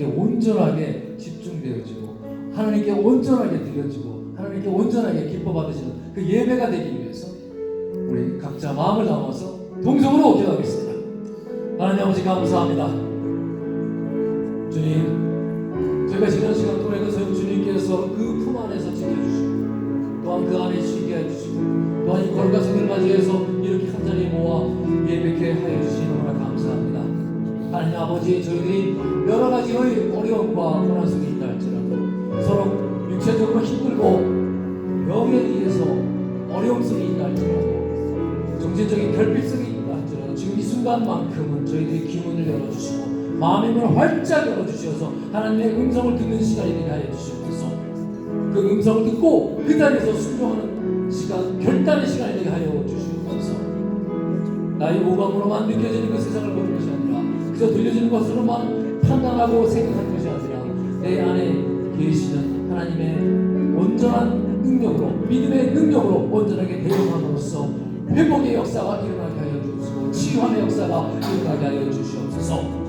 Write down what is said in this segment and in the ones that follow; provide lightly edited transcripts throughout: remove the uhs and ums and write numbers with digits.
하나님께 온전하게 집중되어지고 하나님께 온전하게 드려지고 하나님께 온전하게 기뻐 받으시는 그 예배가 되기 위해서 우리 각자 마음을 담아서 동성으로 기도하겠습니다. 하나님 아버지 감사합니다. 주님, 저희가 지난 시간 동안 주님께서 그 품 안에서 지켜주시고 또한 그 안에 쉬게 해주시고 또한 이 골가성을 맞이해서 이렇게 한 자리에 모아 예배케 하여 주시니 너무나 감사합니다. 하나님 아버지, 저희들이 여러 가지의 어려움과 고난 속에 있다 할지라도 서로 육체적으로 힘들고 병에 의해서 어려움 속에 있다 할지라도 정신적인 결핍 속에 있다 할지라도 지금 이 순간만큼은 저희들이 귀문을 열어주시고 마음의 문을 활짝 열어주셔서 하나님의 음성을 듣는 시간이 되게 하여 주시옵소서. 그 음성을 듣고 그 자리에서 순종하는 시간, 결단의 시간이 되게 하여 주시옵소서. 나의 오감으로만 느껴지는 그 세상을 보는 것이 아니라 그저 들려지는 것으로만 판단하고 생각하는 것이 아니라 내 안에 계시는 하나님의 온전한 능력으로, 믿음의 능력으로 온전하게 대응함으로써 회복의 역사가 일어나게 하여 주시고 치유함의 역사가 일어나게 하여 주시옵소서.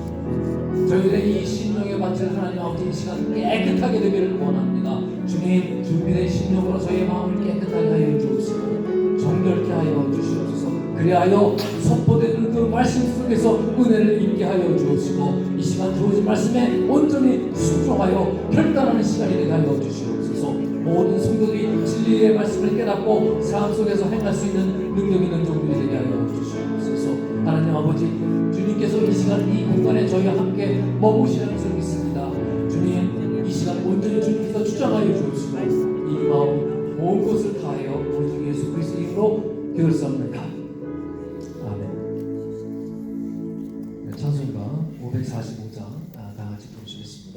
저희들의 이 심령에 바칠 하나님 아버지 이 시간 깨끗하게 되기를 원합니다. 주님, 준비된 심령으로 저희의 마음을 깨끗하게 하여 주옵시고 정결케 하여 주시옵소서. 그리하여 선포되는 그 말씀 속에서 은혜를 입게 하여 주옵시고 이 시간 주어진 말씀에 온전히 순종하여 결단하는 시간이 되게 하여 주시옵소서. 모든 성도들이 진리의 말씀을 깨닫고 삶 속에서 행할 수 있는 능력 있는 종들이 되게 하여 주시옵소서. 하나님 아버지, 주님께서 이 시간 이 공간에 저희와 함께 머무시는 줄 믿습니다. 주님, 이 시간 온전히 주님께서 주장하여 주옵시고 이 마음 온 것을 다하여 우리 주 예수 그리스도 이름으로 기도했습니다. 아멘. 찬송가 545장 다 같이 부르시겠습니다.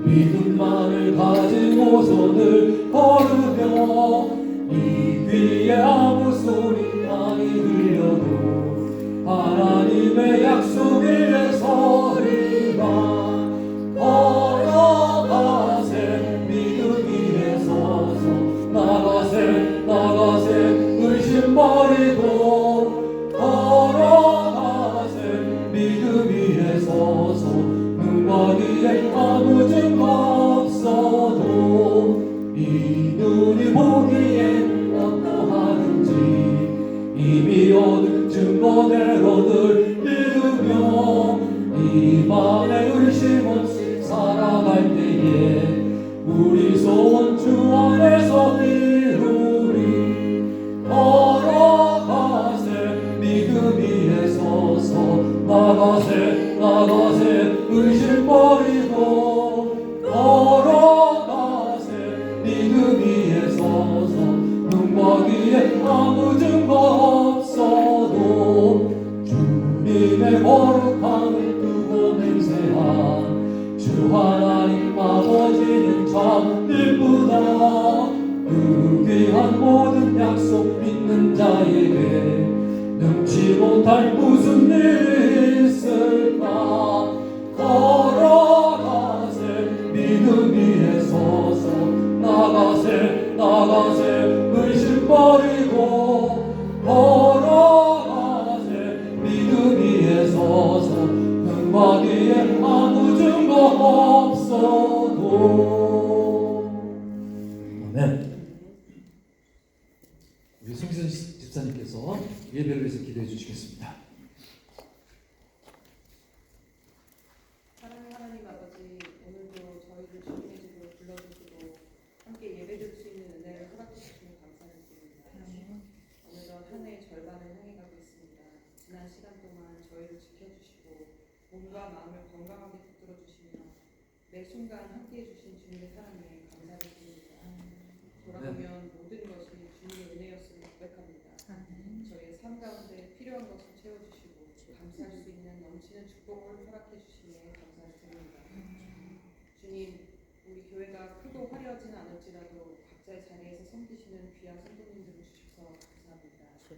믿음만을 가지고서 늘 걸으며 이 귀에 아무 소리 많이 들려도 하나님의 약속 위에 서리라. 걸어가세 믿음 위에 서서 나가세 의심 버리고 걸어가세 믿음 위에 서서 눈과 귀에 아무 증거 없어도 이 눈이 보기엔 어떠하는지 이미 얻은 증거대로들 믿으며 이 맘에 의심 없이 살아갈 때에 우리 소원 주 안에서 이루리. 걸어가세 믿음 위에 서서 나가세 의심 버리고 걸어가세 믿음 위에 서서 눈과 귀에 아무 증거 없어도 주님의 거룩함을 두고 맹세한 주 하나님 아버지는 참 이쁘다. 그 귀한 모든 약속 믿는 자에게 능치 못할 무슨 일이 있을까. 걸어가세 믿음 위에 서서 나가세 의심 버리고 걸어가세 믿음 위에 서서 눈과 귀에 아무 증거 없어도. 아멘. 우리 송기선 집사님께서 예배를 위해서 기도해 주시겠습니다. 사랑하는 하나님 아버지, 오늘도 저희를 주님의 집으로 불러주시고 함께 예배드릴 수 있는 은혜를 허락해 주시니 감사드립니다. 어느덧 한 해의 절반을 향해 가고 있습니다. 지난 시간 동안 저희를 지켜주시고 몸과 마음을 건강하게 붙들어 주시며 매 순간 함께해 주신 주님의 사랑에 감사드립니다. 돌아보면 모든 것이 주님의 은혜였음을 고백합니다. 저희의 삶 가운데 필요한 것을 채워주시고 감사할 수 있는 넘치는 축복을 허락해 주시니 감사드립니다. 주님, 우리 교회가 크고 화려하진 않을지라도 각자의 자리에서 섬기시는 귀한 성도님들을 주셔서 감사합니다.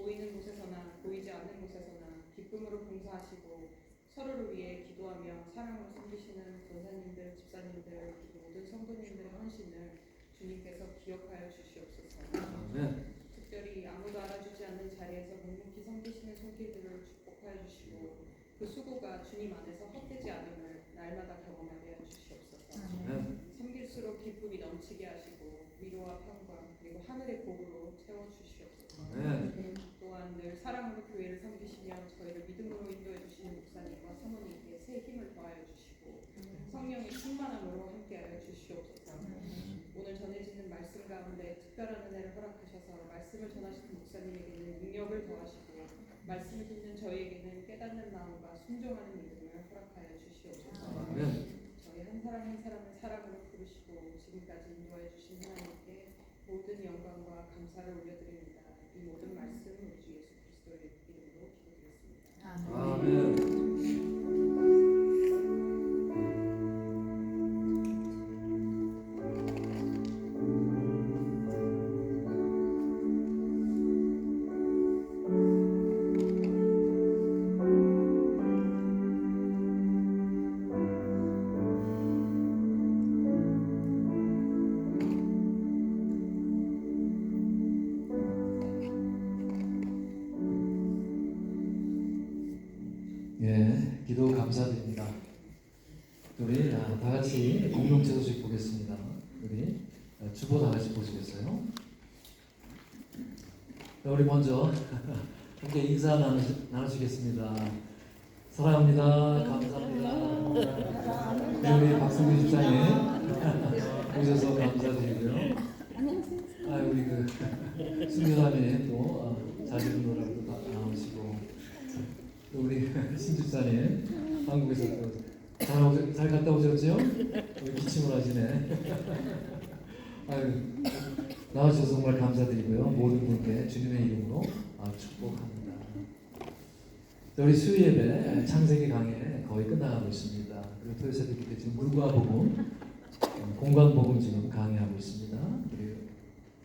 보이는 곳에서나 보이지 않는 곳에서나 기쁨으로 봉사하시고 서로를 위해 기도하며 사랑으로 섬기시는 권사님들, 집사님들, 그리고 모든 성도님들의 헌신을 주님께서 기억하여 주시옵소서. 아멘. 특별히 아무도 알아주지 않는 자리에서 묵묵히 섬기시는 손길들을 축복하여 주시고 그 수고가 주님 안에서 헛되지 않음을 날마다 경험하게 해 주시옵소서. 아멘. 섬길수록 기쁨이 넘치게 하시고 위로와 평강 그리고 하늘의 복으로 채워 주시옵소서. 아멘. 또한 늘 사랑으로 교회를 섬기시며 저희를 믿음으로 인도해 주시는 목사님과 사모님께 새 힘을 더하여 주시고 성령의 충만함으로 함께하여 주시옵소서. 오늘 전해지는 말씀 가운데 특별한 은혜를 허락하셔서 말씀을 전하시는 목사님에게는 능력을 더하시고 말씀을 듣는 저희에게는 깨닫는 마음과 순종하는 믿음을 허락하여 주시옵소서. 아멘. 저희 한 사람 한 사람을 사랑으로 부르시고 지금까지 인도해 주신 하나님께 모든 영광과 감사를 올려드립니다. 이 모든 말씀 우리 주 예수 그리스도의 이름으로 기도드렸습니다. 아멘. 예, 기도 감사드립니다. 우리 다 같이 공동체 소식 보겠습니다. 우리 주보 다 같이 보시겠어요? 우리 먼저 함께 인사 나누시겠습니다. 사랑합니다. 감사합니다. 네, 우리 박성규 집사님 오셔서 감사드리고요. 아, 우리 그 순교사님 또 자주 노라고 나오시고 또 우리 신 집사님 한국에서 또 잘 갔다 오셨죠? 우리 기침을 하시네. 아유, 나와주셔서 정말 감사드리고요. 모든 분께 주님의 이름으로 축복합니다. 우리 수요 예배 창세기 강의 거의 끝나가고 있습니다. 그리고 토요새벽 때 지금 물과 복음, 공간 복음 지금 강의하고 있습니다. 그리고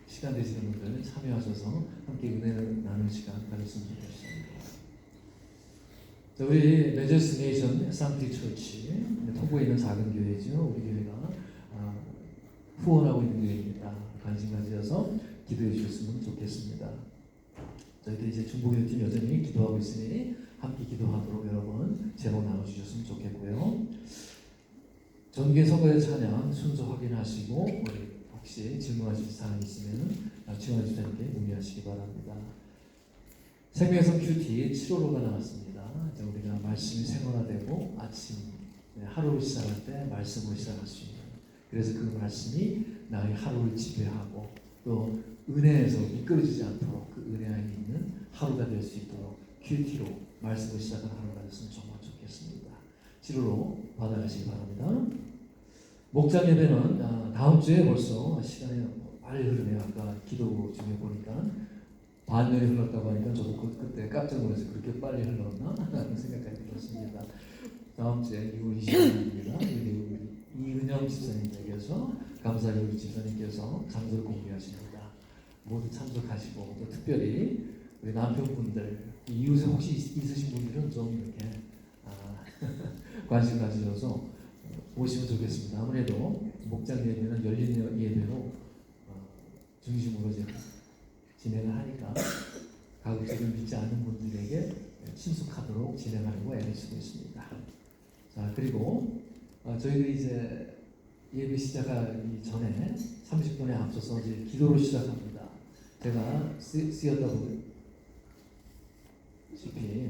시간 되시는 분들 참여하셔서 함께 은혜를 나누는 시간 가졌으면 좋겠습니다. 우리 메저스 네이션 상티 처치 통구에 있는 작은 교회죠. 우리 교회가 후원하고 있는 교회입니다. 관심 가지셔서 기도해 주셨으면 좋겠습니다. 저희도 이제 중보기도팀 여전히 기도하고 있으니 함께 기도하도록 여러분 제목 나눠주셨으면 좋겠고요. 전교회 선거의 찬양 순서 확인하시고 우리 혹시 질문하실 사항이 있으면 지원해 주님께 문의하시기 바랍니다. 생명성 큐티 7호로가 나왔습니다. 이제 우리가 말씀이 생활화되고 아침 하루를 시작할 때 말씀으로 시작할 수 있는, 그래서 그 말씀이 나의 하루를 지배하고 또 은혜에서 미끄러지지 않도록 그 은혜 안에 있는 하루가 될 수 있도록 큐티로 말씀으로 시작하는 하루가 됐으면 정말 좋겠습니다. 7호로 받아가시기 바랍니다. 목장 예배는 다음 주에 벌써 시간이 빨리 흐르네요. 아까 기도 중에 보니까 반년이 흘렀다고 하니까 저도 그때 깜짝 놀라서 그렇게 빨리 흘렀나? 라는 생각까지 들었습니다. 다음 주에 6월 20일입니다. 우리 이은영 집사님께서 감사하게 우리 집사님께서 장소를 공개하십니다. 모두 참석하시고 또 특별히 우리 남편분들 이웃에 혹시 있으신 분들은 좀 이렇게 관심 가지셔서 오시면 좋겠습니다. 아무래도 목장 예배는 열린 예배로 중심으로 이제 진행을 하니까 가급적이면 믿지 않는 분들에게 친숙하도록 진행하려고 애를 쓰고 있습니다. 자, 그리고 저희들이 이제 예배 시작하기 전에 30분에 앞서서 이제 기도로 시작합니다. 제가 쓰였다 보시피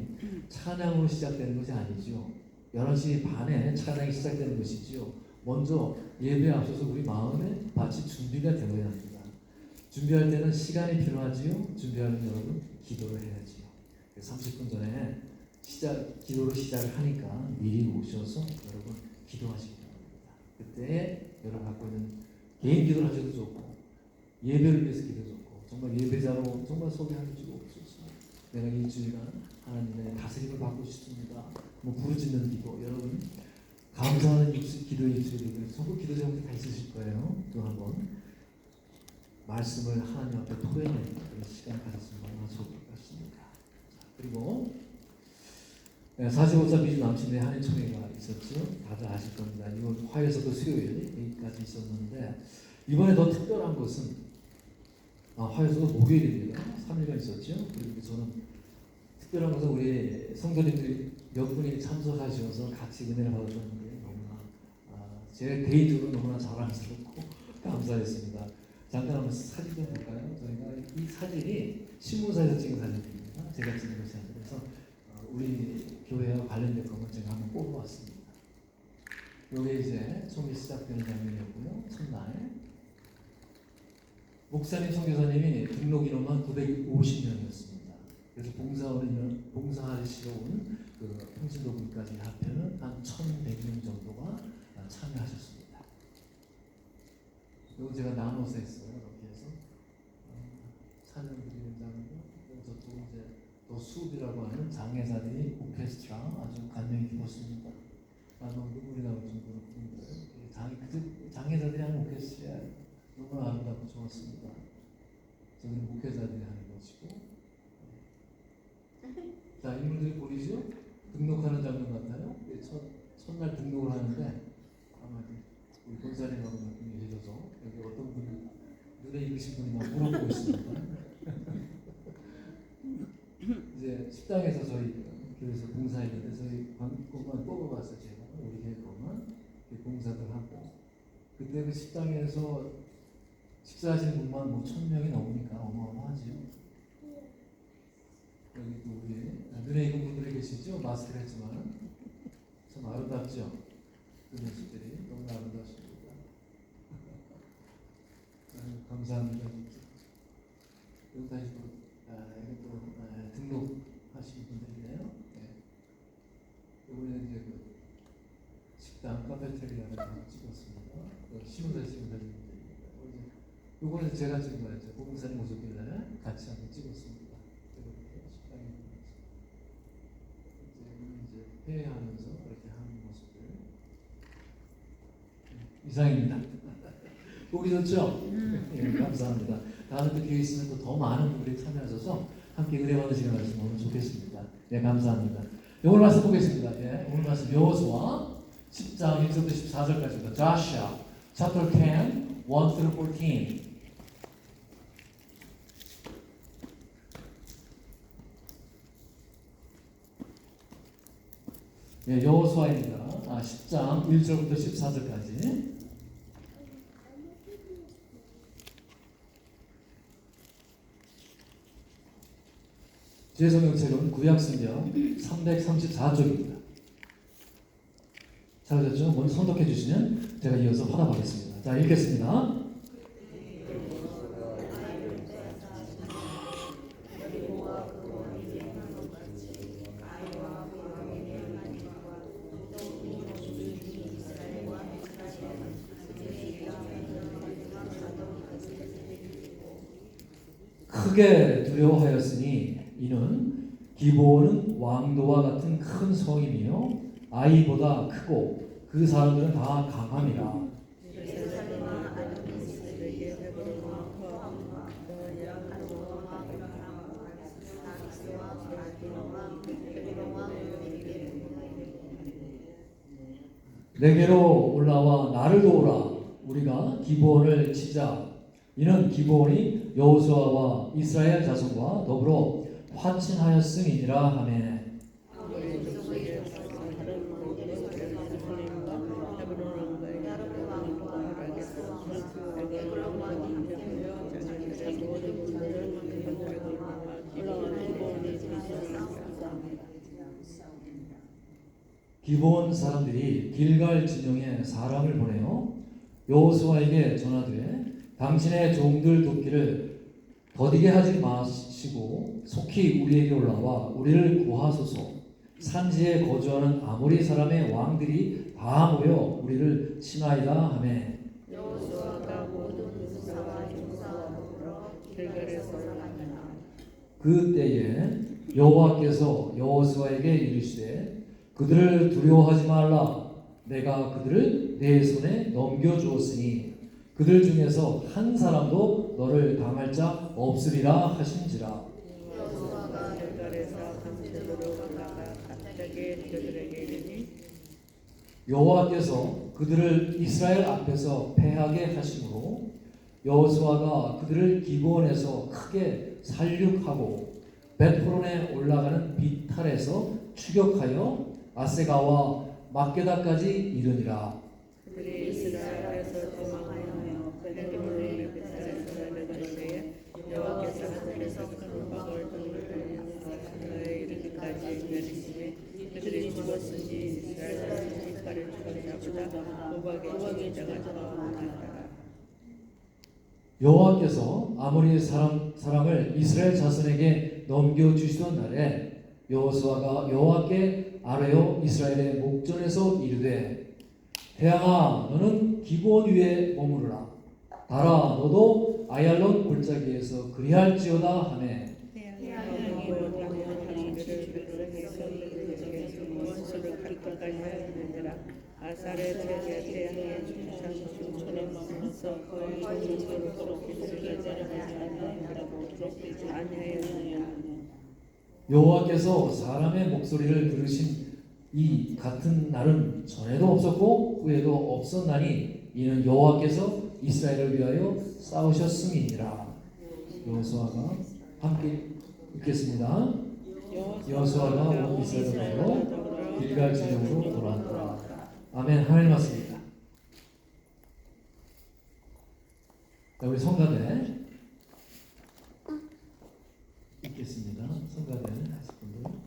찬양으로 시작되는 것이 아니죠. 11시 반에 찬양이 시작되는 것이죠. 먼저 예배에 앞서서 우리 마음에 마치 준비가 되어야 합니다. 준비할 때는 시간이 필요하지요. 준비하는 여러분 기도를 해야지요. 30분 전에 기도로 시작을 하니까 미리 오셔서 여러분 기도하시기 바랍니다. 그때 여러분 갖고 있는 개인 기도를 하셔도 좋고 예배를 위해서 기도 좋고 정말 예배자로 정말 소개하기 주옵소서. 내가 이 주일간 하나님의 다스림을 받고 싶습니다. 부르짖는 기도, 여러분 감사하는 기도의 입술이 전부 기도 제목이 다 있으실 거예요. 또 한번 말씀을 하나님 앞에 토해내는 그런 시간 가졌으면 너무나 좋을 것 같습니다. 그리고 45사 미주 남친의 한해 총회가 있었죠. 다들 아실 겁니다. 이번 화에서도 수요일까지 있었는데 이번에 더 특별한 것은 화에서도 목요일입니다. 3일간 있었죠. 그리고 저는 특별한 것은 우리 성도님들이 몇 분이 참석하셔서 같이 은혜를 받았다는 게 너무나 제 개인적으로 너무나 자랑스럽고 감사했습니다. 잠깐 한번 사진 좀 볼까요? 저희가 이 사진이 신문사에서 찍은 사진입니다. 제가 찍은 것이 아니라 그래서 우리 교회와 관련된 것만 제가 한번 뽑아봤습니다. 여기 이제 총회 시작되는 장면이었고요. 첫날 목사님, 선교사님이 등록 인원만 950명이었습니다. 그래서 봉사하시러 온 그 평신도분까지 합해는 한 1,100명 정도가 참여하셨습니다. 이거 제가 나눠서 했어요. 이렇게 해서 찬양 드리는 장면, 저쪽 이제 또 수업이라고 하는 장애자들이 오케스트라 아주 감명이 깊었습니다. 너무 눈물이 나올 정도로 장애자들이 하는 오케스트라 너무 아름답고 좋았습니다. 저는 목회자들이 하는 것이고, 자 인물들이 보이죠? 등록하는 장면 같아요. 첫날 등록을 하는데 아마 우리 권사님하고 몇 분이 계셔서 여기 어떤 분이 눈에 익으신 분이 막 물어보고 있습니다. 이제 식당에서 저희 교회에서 봉사했는데 저희 것만 뽑아봤어요. 제가 우리 교회 것만 봉사들 하고 그때 그 식당에서 식사하시는 분만 뭐 1,000명이 넘으니까 어마어마하죠. 여기 또 우리 눈에 익은 분들이 계시죠? 마스크를 했지만 참 아름답죠? 그 모습들이 너무 아름답습니다. 감사합니다. 여기 다시 또 등록하신 분들이네요. 이번에 이제 그 식당 카페테리아를 찍었습니다. 신문사에 찍은 사진입니다. 이거는 제가 찍은 거였죠. 봉사님 모습길래 같이 한번 찍었습니다. 식당에 이제 회의하면서 그렇게 하는 모습들 이상입니다. 보기 좋죠? 예, 감사합니다. 다음에 또 기회 있으면 또 더 많은 분들이 참여하셔서 함께 은혜 받으시는 말씀 너무 좋겠습니다. 네, 감사합니다. 오늘 말씀 보겠습니다. 예, 오늘 말씀 여호수아 10장 1절부터 14절까지입니다. Joshua chapter 10, 1 through 14. 예, 여호수아입니다. 10장 1절부터 14절까지. 제 성경책은 구약성경 334쪽입니다. 찾으셨죠? 먼저 선독해 주시면 제가 이어서 화답하겠습니다. 자, 읽겠습니다. 크게 두려워하였으니 이는 기브온은 왕도와 같은 큰 성이며 아이보다 크고 그 사람들은 다 강함이라. 내게로 올라와 나를 도우라. 우리가 기브온을 치자. 이는 기브온이 여호수아와 이스라엘 자손과 더불어 화친하였음이니라 하매. 기브온 사람들이 길갈 진영에 사람을 보내어 여호수아에게 전하되 당신의 종들 돕기를 더디게 하지 마시고 속히 우리에게 올라와 우리를 구하소서. 산지에 거주하는 아모리 사람의 왕들이 다 모여 우리를 치나이다 하매. 여호수아가 모든 군사와 용사와 더불어 길갈에서 나가니라. 그때에 여호와께서 여호수아에게 이르시되 그들을 두려워하지 말라. 내가 그들을 내 손에 넘겨주었으니 그들 중에서 한 사람도 너를 당할 자 없으리라 하신지라. 여호수아가 길갈에서 밤새도록 올라가 갑자기 여호와께서 그들을 이스라엘 앞에서 패하게 하심으로 여호수아가 그들을 기브온에서 크게 살육하고 벳호론에 올라가는 비탈에서 추격하여 아세가와 막게다까지 이르니라. 그들이 이스라엘에서 도망하여 베델론의 베델에서 내려갈 때에 여호와께서 하늘에서 큰 박을 돌리에 이르기까지 내리시니 그들이 죽었으니 이스라엘 사람들이 칼을 죽은 자보다 도박의 자가 더 많았더라. 여호와께서 아모리의 사람을 이스라엘 자손에게 넘겨주시던 날에 여호수아가 여호와께 아뢰어 이스라엘의 목전에서 이르되 태양아 너는 기브온 위에 머무르라 달아 너도 아얄론 골짜기에서 그리할지어다 하매 태양이 원하면 하늘을 백성에서 원수를 갈 것까지 하느니라. 아살의 태양의 중천처럼 머물러서 거의 종일토록 빛을 자라나지 아니하고 드럽지 아니하였느냐. 여호와께서 사람의 목소리를 들으신 이 같은 날은 전에도 없었고 후에도 없었나니 이는 여호와께서 이스라엘을 위하여 싸우셨음이니라. 여호수아가 함께 읽겠습니다. 여호수아가 온 이스라엘로 길갈 지역으로 돌아왔더라. 아멘. 하나님 말씀입니다. 자, 우리 성가대 읽겠습니다. 성가대 하실 분들.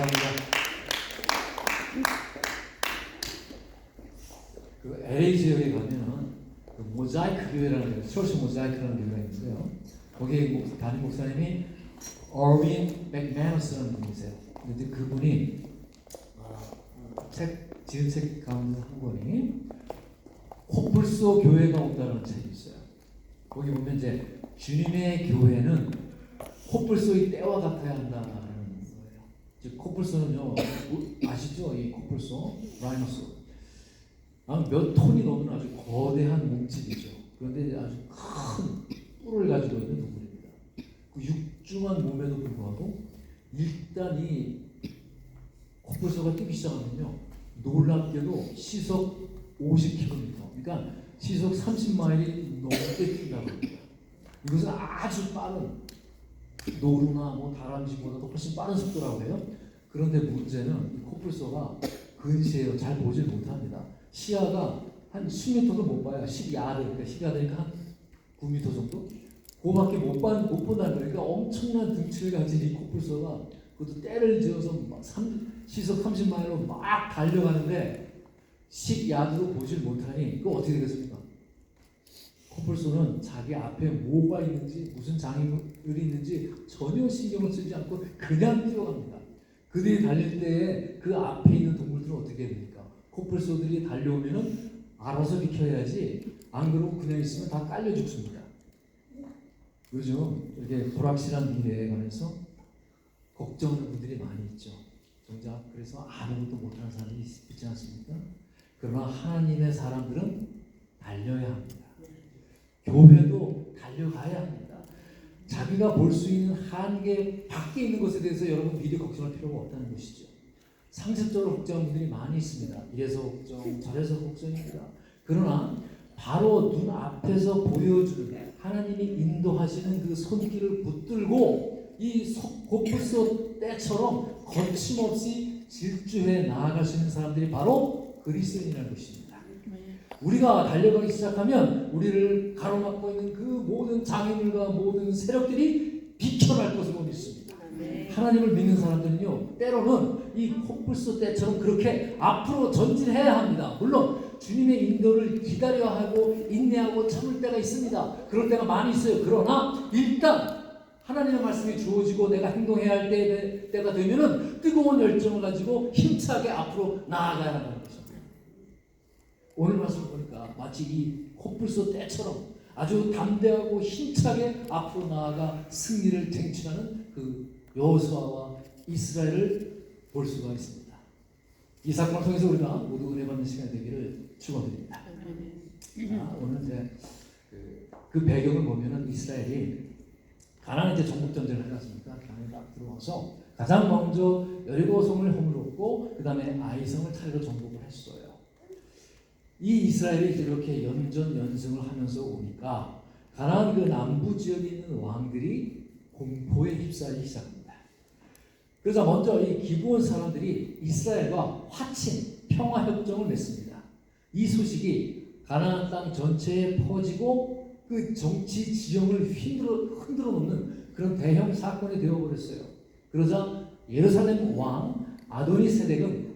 감사합니다. 그 LA 지역에 가면은 그 모자이크 교회라는 데, 철시 모자이크라는 교회가 있는데요. 거기에 담임 목사님이 어윈 맥매너스라는 분이세요. 근데 그분이 지은 책 가운데 한 권이 코뿔소 교회가 온다는 책이 있어요. 거기 보면 이제 주님의 교회는 코뿔소의 때와 같아야 한다는 거예요. 즉 코뿔소는요, 아시죠? 이 코뿔소, 라이노소. 몇 톤이 넘는 아주 거대한 몸집이죠. 그런데 아주 큰 뿔을 가지고 있는 동물입니다. 그 육중한 몸에도 불구하고 일단 이 코뿔소가 뛰기 시작하면요, 놀랍게도 시속 50km, 그러니까 시속 30마일이 넘게 뛴다고 합니다. 이것은 아주 빠른 노루나 뭐 다람쥐보다도 훨씬 빠른 속도라고 해요. 그런데 문제는 이 코뿔소가 근시해요. 잘 보질 못합니다. 시야가 한 10m도 못 봐요. 10야드, 그러니까 10야드니까 한 9m 정도? 그거밖에 못 본다는 거예요. 그러니까 엄청난 등치를 가진 이 코뿔소가 그것도 때를 지어서 시속 30마일로 막 달려가는데 10야드도 보질 못하니 그거 어떻게 되겠습니까? 코뿔소는 자기 앞에 뭐가 있는지 무슨 장애물이 있는지 전혀 신경을 쓰지 않고 그냥 뛰어갑니다. 그들이 달릴 때에 그 앞에 있는 동물들은 어떻게 됩니까? 코뿔소들이 달려오면은 알아서 비켜야지, 안 그러고 그냥 있으면 다 깔려 죽습니다. 요즘 이렇게 불확실한 미래에 관해서 걱정하는 분들이 많이 있죠. 정작 그래서 아무것도 못하는 사람이 있지 않습니까? 그러나 하나님의 사람들은 달려야 합니다. 교회도 달려가야 합니다. 자기가 볼 수 있는 한계 밖에 있는 것에 대해서 여러분 미리 걱정할 필요가 없다는 것이죠. 상습적으로 걱정하는 분들이 많이 있습니다. 이래서 걱정, 저래서 걱정입니다. 그러나 바로 눈 앞에서 보여주는 하나님이 인도하시는 그 손길을 붙들고 이 코뿔소 떼처럼 거침없이 질주해 나아가시는 사람들이 바로 그리스도인이라는 것입니다. 우리가 달려가기 시작하면 우리를 가로막고 있는 그 모든 장애물과 모든 세력들이 비켜날 것으로 믿습니다. 하나님을 믿는 사람들은요, 때로는 이 코뿔소 떼처럼 그렇게 앞으로 전진해야 합니다. 물론 주님의 인도를 기다려야 하고 인내하고 참을 때가 있습니다. 그럴 때가 많이 있어요. 그러나 일단 하나님의 말씀이 주어지고 내가 행동해야 할 때가 되면은 뜨거운 열정을 가지고 힘차게 앞으로 나아가야 한다는 것입니다. 오늘 말씀을 보니까 마치 이 코뿔소 떼처럼 아주 담대하고 힘차게 앞으로 나아가 승리를 쟁취하는 그 여호수아와 이스라엘을 볼 수가 있습니다. 이 사건을 통해서 우리가 모두 은혜 받는 시간이 되기를 축원드립니다. 오늘 이제 그 배경을 보면은 이스라엘이 가나안 이제 정복 전쟁을 하지 않습니까? 가나안에 딱 들어와서 가장 먼저 여리고성을 허물었고 그 다음에 아이성을 차례로 정복을 했어요. 이 이스라엘이 이렇게 연전연승을 하면서 오니까 가나안 그 남부 지역에 있는 왕들이 공포에 휩싸이기 시작합니다. 그래서 먼저 이 기브온 사람들이 이스라엘과 화친 평화협정을 맺습니다. 이 소식이 가나안 땅 전체에 퍼지고 그 정치 지형을 흔들어 놓는 그런 대형 사건이 되어버렸어요. 그러자 예루살렘 왕 아도니세덱은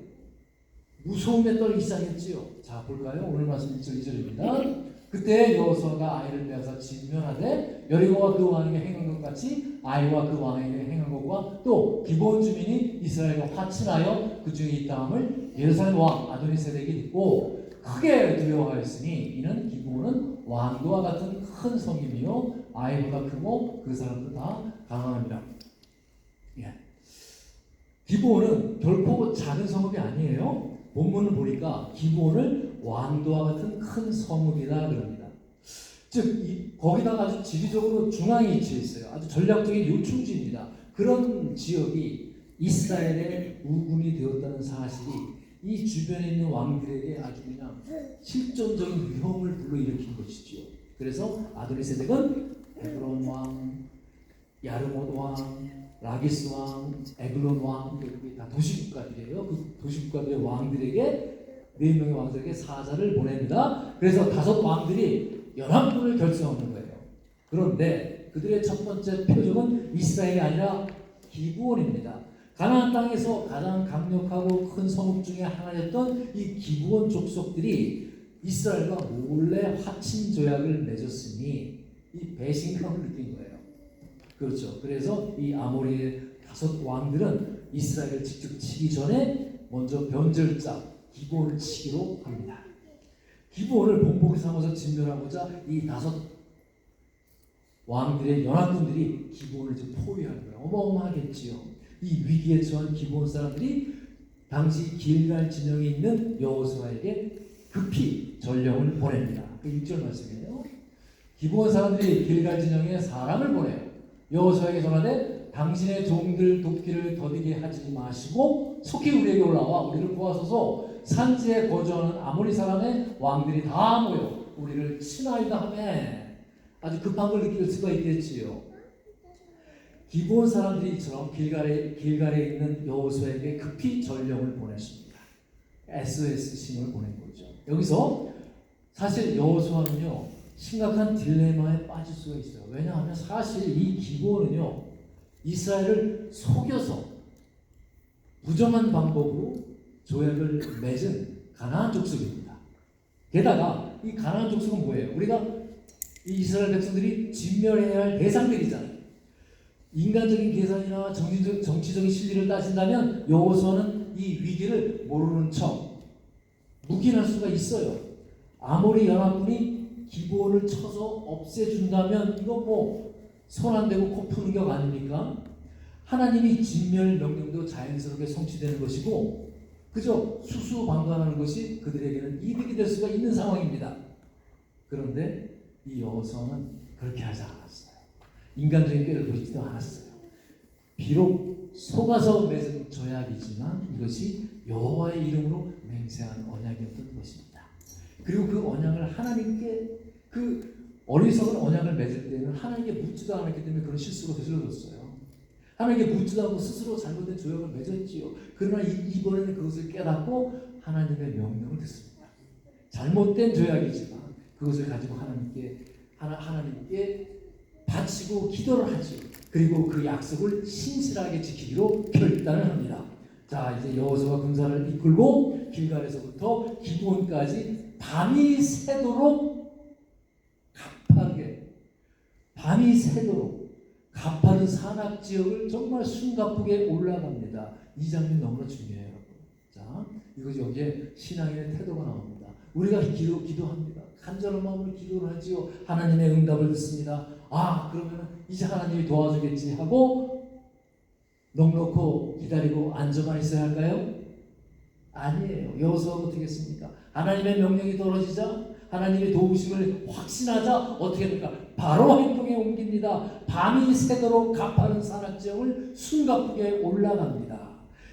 무서움에 떨기 시작했지요. 자, 볼까요? 오늘 말씀 1절 2절입니다. 그때 여호수아가 아이를 빼앗아 진멸하되 여리고와 그 왕에게 행한 것 같이 아이와 그 왕에게 행한 것과 또 기브온 주민이 이스라엘과 화친하여 그 중에 있다함을 예루살렘 왕 아도니세덱이 듣고 크게 두려워하였으니 이는 기브온은 왕도와 같은 큰 성이며 아이보다 크고 그 사람도 다 강함이라. 예. 기브온은 결코 작은 성읍이 아니에요. 본문을 보니까 기브온을 왕도와 같은 큰 성읍이다 그럽니다. 즉 거기다가 아주 지리적으로 중앙에 위치해 있어요. 아주 전략적인 요충지입니다. 그런 지역이 이스라엘의 우군이 되었다는 사실이 이 주변에 있는 왕들에게 아주 그냥 실존적인 위험을 불러일으킨 것이지요. 그래서 아도니세덱은 헤브론 왕, 야르못 왕, 라기스 왕, 에글론 왕, 다 도시국가들이에요. 그 도시국가들의 왕들에게 4명의 왕들에게 사자를 보냅니다. 그래서 5 왕들이 연합군을 결성하는 거예요. 그런데 그들의 첫 번째 표적은 이스라엘이 아니라 기브온입니다. 가나안 땅에서 가장 강력하고 큰 성읍 중에 하나였던 이 기브온 족속들이 이스라엘과 몰래 화친 조약을 맺었으니 이 배신감을 느낀 거예요. 그렇죠. 그래서 이 아모리의 5 왕들은 이스라엘을 직접 치기 전에 먼저 변절자 기브온을 치기로 합니다. 기브온을 본보기 삼아서 진멸하고자 이 5 왕들의 연합군들이 기브온을 지금 포위하는 거예요. 어마어마하겠지요. 이 위기에 처한 기브온 사람들이 당시 길갈 진영에 있는 여호수아에게 급히 전령을 보냅니다. 그 1절 말씀이에요. 기브온 사람들이 길갈 진영에 사람을 보내요. 여호수아에게 전하되 당신의 종들 돕기를 더디게 하지 마시고 속히 우리에게 올라와 우리를 구하소서. 산지에 거주하는 아모리 사람의 왕들이 다 모여 우리를 친하이다 하매. 아주 급한 걸 느낄 수가 있겠지요. 기브온 사람들이 이처럼 길갈에 있는 여호수아에게 급히 전령을 보냈습니다. SOS 신호를 보낸 거죠. 여기서 사실 여호수아는요 심각한 딜레마에 빠질 수가 있어요. 왜냐하면 사실 이 기브온은요 이스라엘을 속여서 부정한 방법으로 조약을 맺은 가나안 족속입니다. 게다가 이 가나안 족속은 뭐예요? 우리가 이 이스라엘 백성들이 진멸해야 할 대상들이잖아요. 인간적인 계산이나 정치적인 실리를 따진다면 여호수아는 이 위기를 모르는 척 묵인할 수가 있어요. 아모리 연합군이 기브온을 쳐서 없애준다면 이거 뭐 손 안 대고 코 푸는 격 아닙니까? 하나님이 진멸 명령도 자연스럽게 성취되는 것이고 그저 수수방관하는 것이 그들에게는 이득이 될 수가 있는 상황입니다. 그런데 이 여호수아는 그렇게 하지 않았어요. 인간적인 꾀를 부리지도 않았어요. 비록 속아서 맺은 조약이지만 이것이 여호와의 이름으로 맹세한 언약이었던 것입니다. 그리고 그 언약을 하나님께 그 어리석은 언약을 맺을 때는 하나님께 묻지도 않았기 때문에 그런 실수로 저질러졌어요. 하나님께 묻지도 않고 스스로 잘못된 조약을 맺었지요. 그러나 이번에는 그것을 깨닫고 하나님의 명령을 듣습니다. 잘못된 조약이지만 그것을 가지고 하나님께 바치고 기도를 하지요. 그리고 그 약속을 신실하게 지키기로 결단을 합니다. 자, 이제 여호수아가 군사를 이끌고 길갈에서부터 기브온까지 밤이 새도록 가파른 산악 지역을 정말 숨가쁘게 올라갑니다. 이 장면 너무나 중요해요, 여러분. 자, 이것이 여기에 신앙인의 태도가 나옵니다. 우리가 기도합니다. 간절한 마음으로 기도를 하지요. 하나님의 응답을 듣습니다. 아, 그러면 이제 하나님이 도와주겠지 하고 넉넉히 기다리고 앉아만 있어야 할까요? 아니에요. 여호수아가 어떻게 했습니까? 하나님의 명령이 떨어지자 하나님의 도우심을 확신하자 어떻게 됩니까? 바로 행동에 옮깁니다. 밤이 새도록 가파른 산악지역을 숨가쁘게 올라갑니다.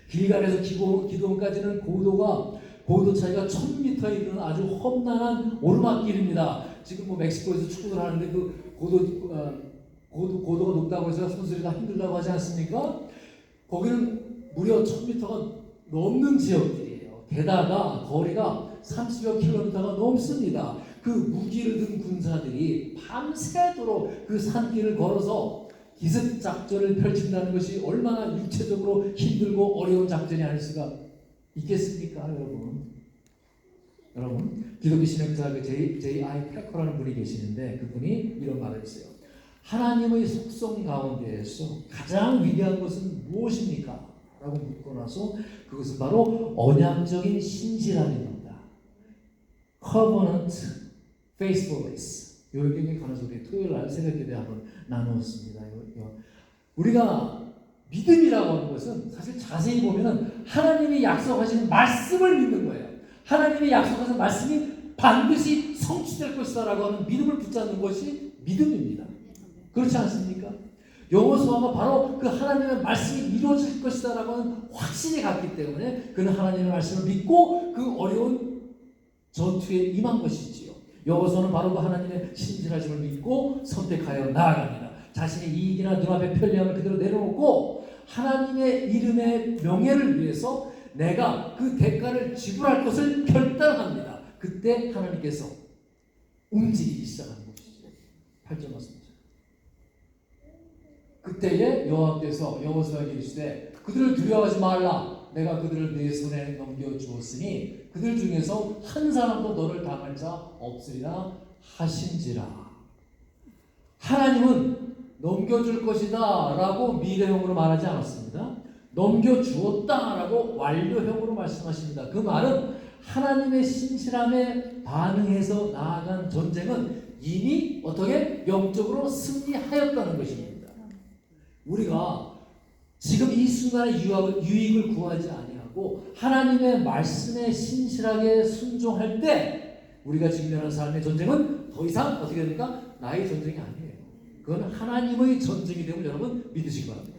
길갈에서 기드온까지는 고도 차이가 1000m에 이르는 아주 험난한 오르막길입니다. 지금 뭐 멕시코에서 축구를 하는데 그 고도가 높다고 해서 선수들이 다 힘들다고 하지 않습니까? 거기는 무려 1000m가 넘는 지역들이에요. 게다가 거리가 30여 킬로미터가 넘습니다. 그 무기를 든 군사들이 밤새도록 그 산길을 걸어서 기습 작전을 펼친다는 것이 얼마나 육체적으로 힘들고 어려운 작전이 아닐 수가 있겠습니까, 여러분? 기독교 신학자 J.I. 패커라는 분이 계시는데 그분이 이런 말을 했어요. 하나님의 속성 가운데에서 가장 위대한 것은 무엇입니까? 라고 묻고 나서 그것은 바로 언약적인 신실함입니다. Covenant faithfulness. 이 얘기에 관해서 우리 토요일 날 새벽기도에 한번 나누었습니다. 우리가 믿음이라고 하는 것은 사실 자세히 보면은 하나님이 약속하신 말씀을 믿는 거예요. 하나님이 약속하신 말씀이 반드시 성취될 것이다라고 하는 믿음을 붙잡는 것이 믿음입니다. 그렇지 않습니까? 여호수아가 바로 그 하나님의 말씀이 이루어질 것이다라고 하는 확신이 갔기 때문에 그는 하나님의 말씀을 믿고 그 어려운 전투에 임한 것이지요. 여호수아는 바로 그 하나님의 신실하심을 믿고 선택하여 나아갑니다. 자신의 이익이나 눈앞의 편리함을 그대로 내려놓고 하나님의 이름의 명예를 위해서 내가 그 대가를 지불할 것을 결단합니다. 그때 하나님께서 움직이기 시작하는 것이죠. 8절 말씀이죠. 그때에 여호와께서 여호수아에게 이르시되 그들을 두려워하지 말라. 내가 그들을 내 손에 넘겨주었으니 그들 중에서 한 사람도 너를 당할 자 없으리라 하신지라. 하나님은 넘겨줄 것이다 라고 미래형으로 말하지 않았습니다. 넘겨주었다 라고 완료형으로 말씀하십니다. 그 말은 하나님의 신실함에 반응해서 나아간 전쟁은 이미 어떻게 영적으로 승리하였다는 것입니다. 우리가 지금 이 순간에 유익을 구하지 아니하고 하나님의 말씀에 신실하게 순종할 때 우리가 직면한 삶의 전쟁은 더 이상 어떻게 됩니까? 나의 전쟁이 아니에요. 그건 하나님의 전쟁이 됨을 여러분 믿으시기 바랍니다.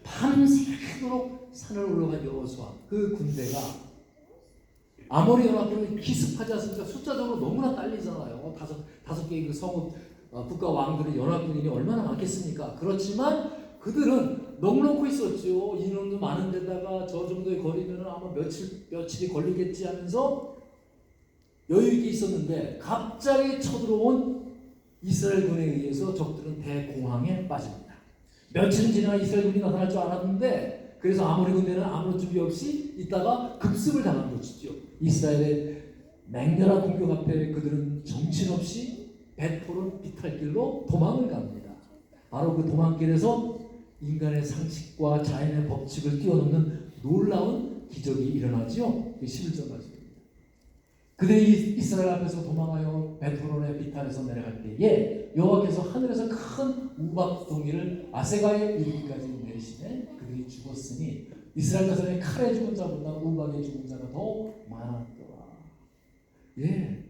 밤새도록 산을 올라간 여호수아 그 군대가 아모리 연합군은 기습하지 않습니까? 숫자적으로 너무나 딸리잖아요. 다섯 개의 그 성읍 국가 왕들의 연합군이 얼마나 많겠습니까? 그렇지만 그들은 넉넉히 있었죠. 인원도 많은 데다가 저 정도의 거리면 아마 며칠이 걸리겠지 하면서 여유 있게 있었는데 갑자기 쳐들어온 이스라엘군에 의해서 적들은 대공황에 빠집니다. 며칠은 지나 이스라엘군이 나타날 줄 알았는데 그래서 아모리 군대는 아무런 준비 없이 있다가 급습을 당한 것이죠. 이스라엘의 맹렬한 공격 앞에 그들은 정신없이 배포른 비탈길로 도망을 갑니다. 바로 그 도망길에서 인간의 상식과 자연의 법칙을 뛰어넘는 놀라운 기적이 일어나지요. 11절 말씀입니다. 그들이 이스라엘 앞에서 도망하여 베트론의 비탈에서 내려갈 때에 여호와께서 하늘에서 큰 우박 동이를 아세가에 이르기까지 내리시매 그들이 죽었으니 이스라엘 자손의 칼에 죽은 자보다 우박에 죽은 자가 더 많았더라. 예,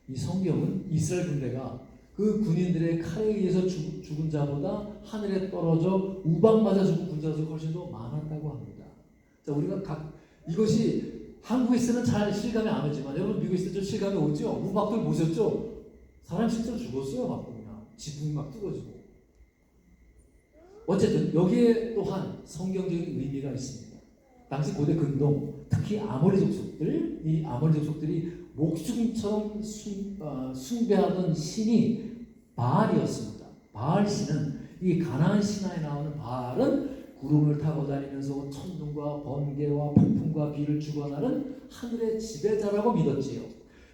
이 성경은 이스라엘 군대가 그 군인들의 칼에 의해서 죽은 자보다 하늘에 떨어져 우박 맞아 죽은 군자가 훨씬 더 많았다고 합니다. 자, 우리가 이것이 한국에서는 잘 실감이 안 오지만 여러분 미국에서 좀 실감이 오죠? 우박들 보셨죠? 사람 실제로 죽었어요. 막 그냥 지붕이 막 뜯어지고. 어쨌든 여기에 또한 성경적인 의미가 있습니다. 당시 고대 근동 특히 아모리 족속들, 이 아모리 족속들이 목숨처럼 숭배하던 신이 바알이었습니다. 바알 신은 이 가나안 신화에 나오는 바알은 구름을 타고 다니면서 천둥과 번개와 폭풍과 비를 주관하는 하늘의 지배자라고 믿었지요.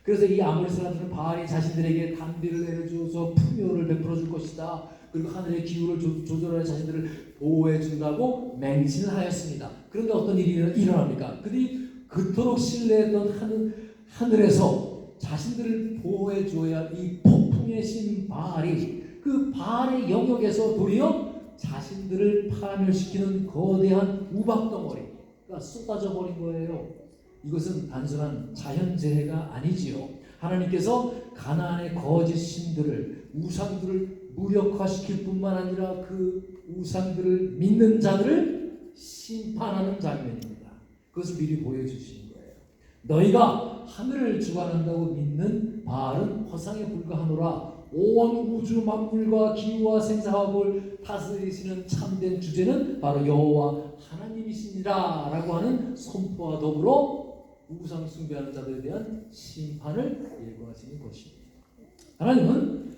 그래서 이 아모리 사람들은 바알이 자신들에게 단비를 내려주어서 풍요를 베풀어 줄 것이다. 그리고 하늘의 기후를 조절하여 자신들을 보호해 준다고 맹신을 하였습니다. 그런데 어떤 일이 일어납니까? 그들이 그토록 신뢰했던 하늘에서 자신들을 보호해 주어야 할 이 폭풍의 신 바알이 그 바알의 영역에서 도리어 자신들을 파멸시키는 거대한 우박덩어리가 쏟아져 버린 거예요. 이것은 단순한 자연재해가 아니지요. 하나님께서 가나안의 거짓 신들을 우상들을 무력화시킬 뿐만 아니라 그 우상들을 믿는 자들을 심판하는 장면입니다. 그것을 미리 보여주시는 거예요. 너희가 하늘을 주관한다고 믿는 바알은 허상에 불과하노라. 온 우주 만물과 기후와 생사화복을 다스리시는 참된 주제는 바로 여호와 하나님이시니라 라고 하는 선포와 더불어 우상 숭배하는 자들에 대한 심판을 예고하시는 것입니다. 하나님은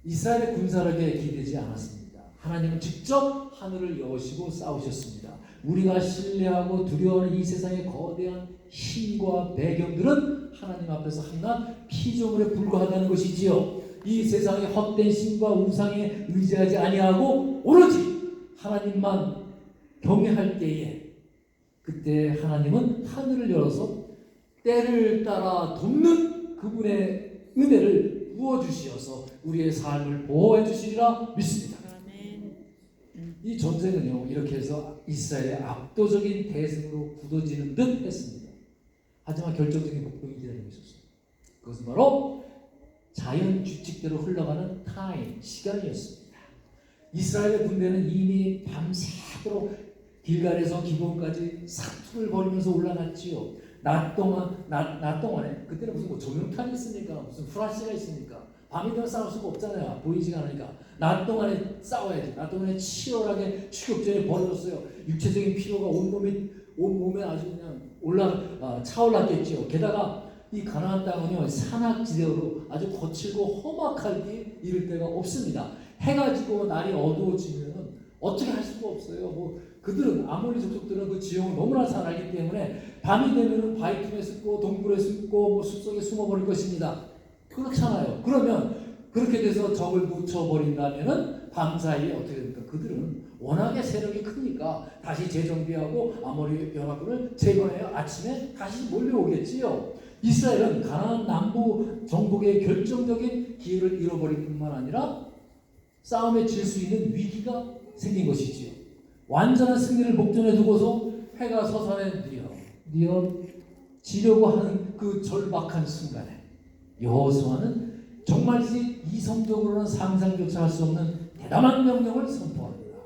이스라엘의 군사력에 기대지 않았습니다. 하나님은 직접 하늘을 여시고 싸우셨습니다. 우리가 신뢰하고 두려워하는 이 세상의 거대한 힘과 배경들은 하나님 앞에서 한낱 피조물에 불과하다는 것이지요. 이 세상의 헛된 신과 우상에 의지하지 아니하고 오로지 하나님만 경외할 때에 그때 하나님은 하늘을 열어서 때를 따라 돕는 그분의 은혜를 부어주시어서 우리의 삶을 보호해 주시리라 믿습니다. 이 전쟁은요 이렇게 해서 이스라엘의 압도적인 대승으로 굳어지는 듯 했습니다. 하지만 결정적인 복동이 기다리고 있었어요. 그것은 바로 자연 규칙대로 흘러가는 시간이었습니다. 이스라엘의 군대는 이미 밤새도록 길갈에서 기브온까지 사투를 벌이면서 올라갔지요. 낮 동안에 그때는 무슨 조명탄이 있으니까 무슨 프라시가 있으니까 밤이 되면 싸울 수가 없잖아요. 보이지가 않으니까 낮 동안에 싸워야지. 낮 동안에 치열하게 추격전이 벌어졌어요. 육체적인 피로가 온 몸에 아주 그냥 차올랐겠지요. 게다가 이 가나안 땅은요 산악지대로 아주 거칠고 험악하기 이를 데가 없습니다. 해가 지고 날이 어두워지면 어떻게 할 수가 없어요. 뭐 그들은 아모리 족속들은 그 지형을 너무나 잘 알기 때문에 밤이 되면은 바위 틈에 숨고 동굴에 숨고 뭐 숲속에 숨어버릴 것입니다. 그렇잖아요. 그러면 그렇게 돼서 적을 놓쳐버린다면은 밤사이에 어떻게 됩니까? 그들은 워낙에 세력이 크니까 다시 재정비하고 아모리 연합군을 제거해야 아침에 다시 몰려오겠지요. 이스라엘은 가나안 남부 정복의 결정적인 기회를 잃어버릴 뿐만 아니라 싸움에 질 수 있는 위기가 생긴 것이지요. 완전한 승리를 목전에 두고서 해가 서산에 뉘어 지려고 하는 그 절박한 순간에 여호수아는 정말이지 이성적으로는 상상조차 할 수 없는 대담한 명령을 선포합니다.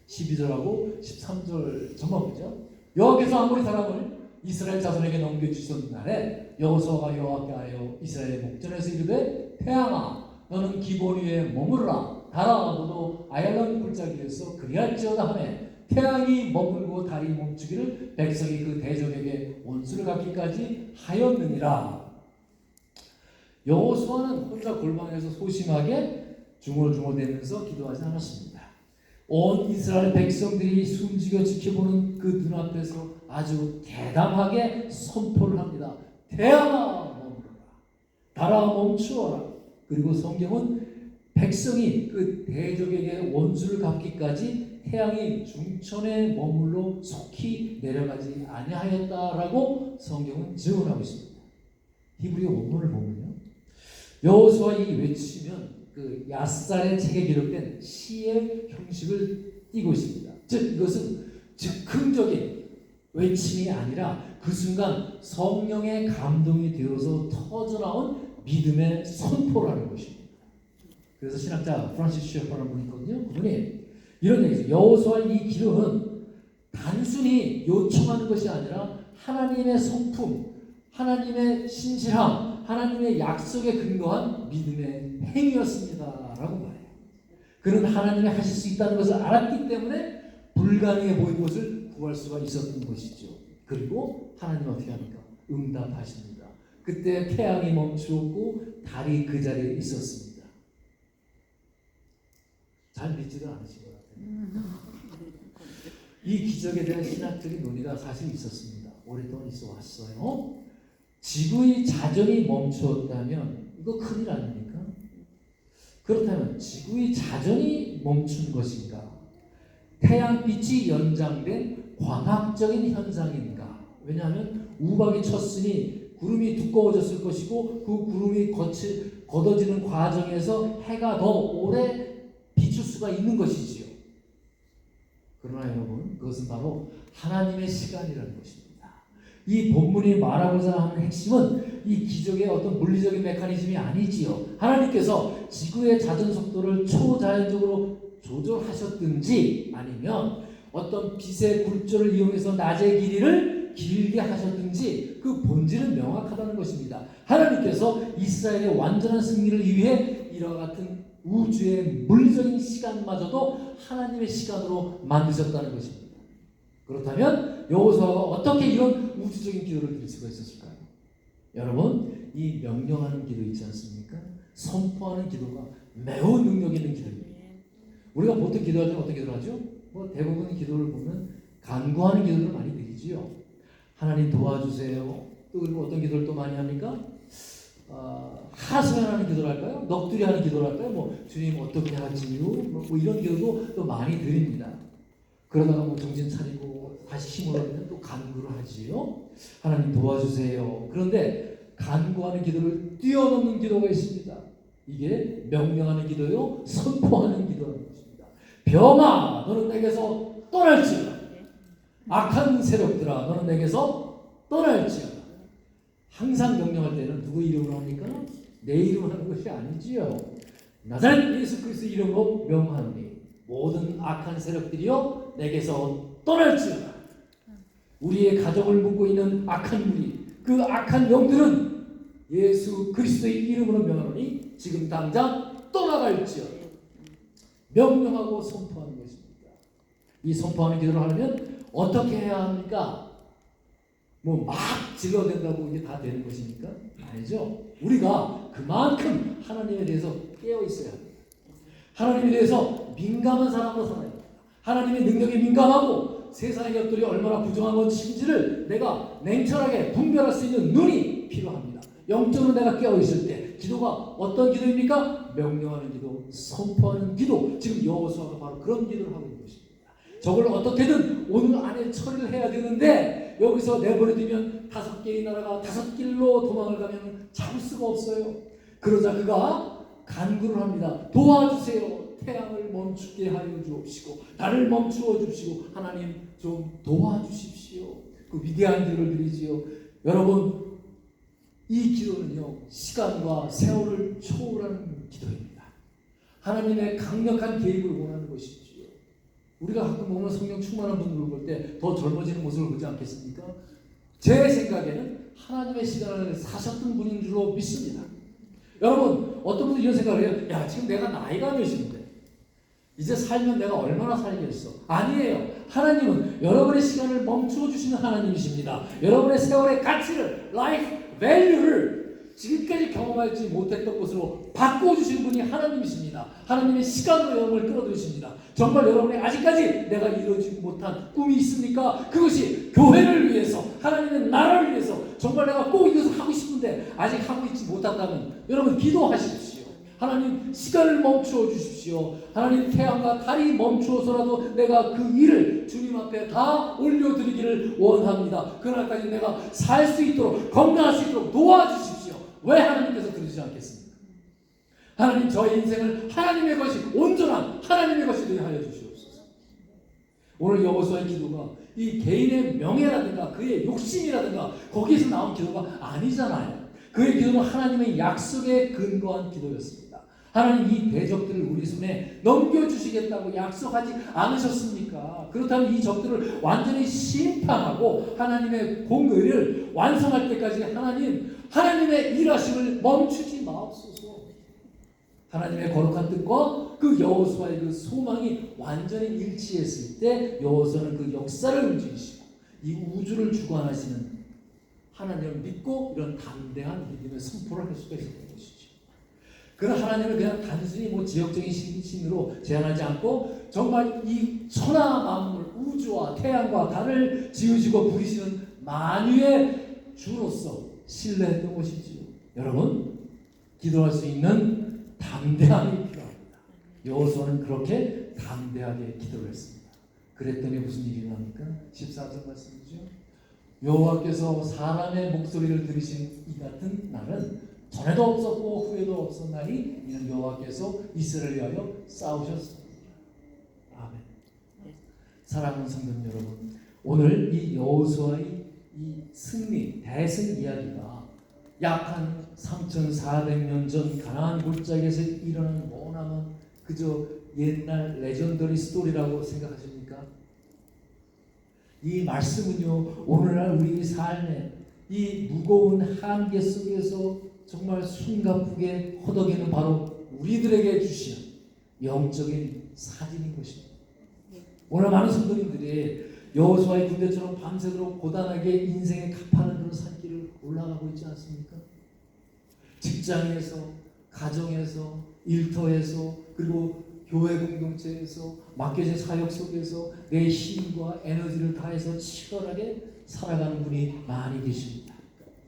12절하고 13절 전반부죠. 여호와께서 아모리 사람을 이스라엘 자손에게 넘겨주신 날에 여호수아가 여호와께 하여 이스라엘의 목전에서 이르되 태양아 너는 기본 위에 머무르라 달아 너도 아얄론 골짜기에서 그리할지어다 하매 태양이 머물고 달이 멈추기를 백성이 그 대적에게 원수를 갚기까지 하였느니라. 여호수아는 혼자 골방에서 소심하게 중얼중얼대면서 기도하지 않았습니다. 온 이스라엘 백성들이 숨죽여 지켜보는 그 눈앞에서 아주 대담하게 선포를 합니다. 태양아 멈추라, 달아 멈추어라. 그리고 성경은 백성이 그 대적에게 원수를 갚기까지 태양이 중천에 머물러 속히 내려가지 아니하였다라고 성경은 증언하고 있습니다. 히브리 원문을 보면요, 여호수아 이 외치면 그 야살의 책에 기록된 시의 형식을 띠고 있습니다. 즉 이것은 즉흥적인 외침이 아니라 그 순간 성령의 감동이 되어서 터져나온 믿음의 선포라는 것입니다. 그래서 신학자 프란시스 셰퍼라는 분이 있거든요. 그분이 이런 얘기죠. 여호수아 이 기도는 단순히 요청하는 것이 아니라 하나님의 성품, 하나님의 신실함, 하나님의 약속에 근거한 믿음의 행위였습니다 라고 말해요. 그는 하나님이 하실 수 있다는 것을 알았기 때문에 불가능해 보이는 것을 구할 수가 있었던 것이죠. 그리고 하나님 어떻게 합니까? 응답하십니다. 그때 태양이 멈추었고 달이 그 자리에 있었습니다. 잘 믿지도 않으신 것 같아요. 이 기적에 대한 신학적인 논의가 사실 있었습니다. 오랫동안 있어 왔어요. 지구의 자전이 멈추었다면 이거 큰일 아닙니까? 그렇다면 지구의 자전이 멈춘 것인가? 태양빛이 연장된 광학적인 현상인가? 왜냐하면 우박이 쳤으니 구름이 두꺼워졌을 것이고 그 구름이 걷어지는 과정에서 해가 더 오래 비출 수가 있는 것이지요. 그러나 여러분, 그것은 바로 하나님의 시간이라는 것입니다. 이 본문이 말하고자 하는 핵심은 이 기적의 어떤 물리적인 메커니즘이 아니지요. 하나님께서 지구의 자전 속도를 초자연적으로 조절하셨든지 아니면 어떤 빛의 굴절을 이용해서 낮의 길이를 길게 하셨든지 그 본질은 명확하다는 것입니다. 하나님께서 이스라엘의 완전한 승리를 위해 이와 같은 우주의 물리적인 시간마저도 하나님의 시간으로 만드셨다는 것입니다. 그렇다면 여호수아가 어떻게 이런 우주적인 기도를 드릴 수가 있었을까요? 여러분, 이 명령하는 기도 있지 않습니까? 선포하는 기도가 매우 능력 있는 기도입니다. 우리가 보통 기도할 때 어떤 기도를 하죠? 뭐 대부분 기도를 보면 간구하는 기도를 많이 드리지요. 하나님 도와주세요. 또 그리고 어떤 기도를 또 많이 합니까? 하소연하는 기도를 할까요? 넋두리 하는 기도를 할까요? 뭐 주님 어떻게 하지요? 뭐 이런 기도도 또 많이 드립니다. 그러다가 뭐 정신 차리고 다시 힘을 얻으면 또 간구를 하지요. 하나님 도와주세요. 그런데 간구하는 기도를 뛰어넘는 기도가 있습니다. 이게 명령하는 기도요, 선포하는 기도라는 것입니다. 병아, 너는 내게서 떠날지어다. 악한 세력들아, 너는 내게서 떠날지어다. 항상 명령할 때는 누구 이름으로 합니까? 내 이름으로 하는 것이 아니지요. 나자렛 예수 그리스도 이름으로 명하노니 모든 악한 세력들이여 내게서 떠날지어다. 우리의 가족을 묶고 있는 악한 무리, 그 악한 영들은 예수 그리스도의 이름으로 명하노니 지금 당장 떠나갈지어다. 명령하고 선포하는 것입니다. 이 선포하는 기도를 하려면 어떻게 해야 합니까? 뭐 막 질러댄다고 이게 다 되는 것입니까? 아니죠. 우리가 그만큼 하나님에 대해서 깨어 있어야 합니다. 하나님에 대해서 민감한 사람으로 살아야 됩니다. 하나님의 능력에 민감하고 세상의 것들이 얼마나 부정한 것인지를 내가 냉철하게 분별할 수 있는 눈이 필요합니다. 영적으로 내가 깨어있을 때 기도가 어떤 기도입니까? 명령하는 기도, 선포하는 기도. 지금 여호수아가 바로 그런 기도를 하고 있는 것입니다. 저걸 어떻게든 오늘 안에 처리를 해야 되는데 여기서 내버려두면 5개의 나라가 5길로 도망을 가면 잡을 수가 없어요. 그러자 그가 간구를 합니다. 도와주세요. 태양을 멈추게 하여 주옵시고 달을 멈추어 주시고 하나님 좀 도와주십시오. 그 위대한 기도를 드리지요. 여러분, 이 기도는요, 시간과 세월을 초월하는 기도입니다. 하나님의 강력한 개입을 원하는 것이지요. 우리가 가끔 보면 성령 충만한 분들을 볼 때 더 젊어지는 모습을 보지 않겠습니까? 제 생각에는 하나님의 시간을 사셨던 분인 줄로 믿습니다. 여러분, 어떤 분들이 이런 생각을 해요. 야, 지금 내가 나이가 몇인데 이제 살면 내가 얼마나 살겠어? 아니에요. 하나님은 여러분의 시간을 멈추어 주시는 하나님이십니다. 여러분의 세월의 가치를, 라이프 밸류를 지금까지 경험하지 못했던 것으로 바꿔주신 분이 하나님이십니다. 하나님의 시간으로 여러분을 끌어들이십니다. 정말 여러분의 아직까지 내가 이루어지지 못한 꿈이 있습니까? 그것이 교회를 위해서, 하나님의 나라를 위해서 정말 내가 꼭 이것을 하고 싶은데 아직 하고 있지 못한다면 여러분 기도하십시오. 하나님 시간을 멈추어 주십시오. 하나님 태양과 달이 멈추어서라도 내가 그 일을 주님 앞에 다 올려드리기를 원합니다. 그날까지 내가 살 수 있도록, 건강할 수 있도록 도와주십시오. 왜 하나님께서 그러지 않겠습니까? 하나님, 저의 인생을 하나님의 것이, 온전한 하나님의 것이 되게 하여 주시옵소서. 오늘 여호수아의 기도가 이 개인의 명예라든가 그의 욕심이라든가 거기에서 나온 기도가 아니잖아요. 그의 기도는 하나님의 약속에 근거한 기도였습니다. 하나님, 이 대적들을 우리 손에 넘겨주시겠다고 약속하지 않으셨습니까? 그렇다면 이 적들을 완전히 심판하고 하나님의 공의를 완성할 때까지 하나님의 일하심을 멈추지 마옵소서. 하나님의 거룩한 뜻과 그 여호수아의 그 소망이 완전히 일치했을 때 여호수아는 그 역사를 움직이시고 이 우주를 주관하시는 하나님을 믿고 이런 담대한 믿음의 선포를 할 수가 있었던 것이죠. 그런 하나님을 그냥 단순히 지역적인 신으로 제한하지 않고 정말 이 천하 만물, 우주와 태양과 달을 지으시고 부리시는 만유의 주로서 신뢰했던 것이지요. 여러분, 기도할 수 있는 담대함이 필요합니다. 여호수아는 그렇게 담대하게 기도를 했습니다. 그랬더니 무슨 일이 일어납니까? 14절 말씀이죠. 여호와께서 사람의 목소리를 들으신 이 같은 날은 전에도 없었고 후에도 없었나니 이는 여호와께서 이스라엘을 위하여 싸우셨습니다. 아멘. 사랑하는 성도 여러분, 오늘 이 여호수아의 이 승리, 대승 이야기가 약 한 3,400년 전 가나안 골짜기에서 일어난 머나먼 그저 옛날 레전더리 스토리라고 생각하십니까? 이 말씀은요, 오늘날 우리 삶의 이 무거운 한계 속에서 정말 숨가쁘게 허덕이는 바로 우리들에게 주신 영적인 사진인 것입니다. 오늘 많은 성도님들이 여호수아의 군대처럼 밤새도록 고단하게 인생의 가파른 그런 산길을 올라가고 있지 않습니까? 직장에서, 가정에서, 일터에서, 그리고 교회 공동체에서, 맡겨진 사역 속에서 내 힘과 에너지를 다해서 치열하게 살아가는 분이 많이 계십니다.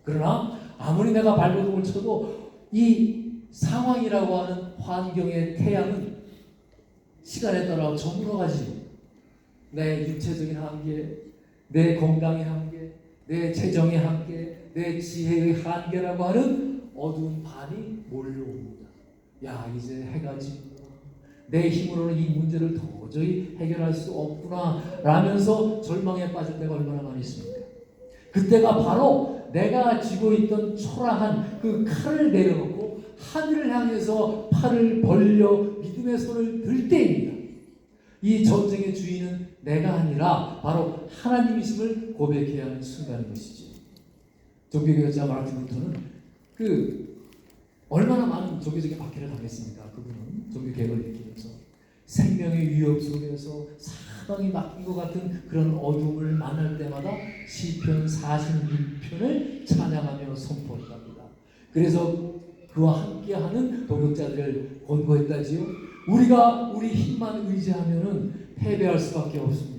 그러나 아무리 내가 발버둥을 쳐도 이 상황이라고 하는 환경의 태양은 시간에 따라 저물어가지. 내 육체적인 한계, 내 건강의 한계, 내 재정의 한계, 내 지혜의 한계라고 하는 어두운 밤이 몰려옵니다. 야, 이제 해가 지는구나. 내 힘으로는 이 문제를 도저히 해결할 수 없구나 라면서 절망에 빠질 때가 얼마나 많이 있습니까? 그때가 바로 내가 쥐고 있던 초라한 그 칼을 내려놓고 하늘을 향해서 팔을 벌려 믿음의 손을 들 때입니다. 이 전쟁의 주인은 내가 아니라 바로 하나님이심을 고백해야 하는 순간인 것이죠. 종교개혁자 마르틴 루터는 얼마나 많은 종교적인 박해를 당했습니까? 그분은 종교개혁을 일으키면서 생명의 위협 속에서 사방이 막힌 것 같은 그런 어둠을 만날 때마다 시편 46편을 찬양하며 선포했답니다. 그래서 그와 함께하는 동역자들을 권고했다지요. 우리가 우리 힘만 의지하면은 패배할 수밖에 없습니다.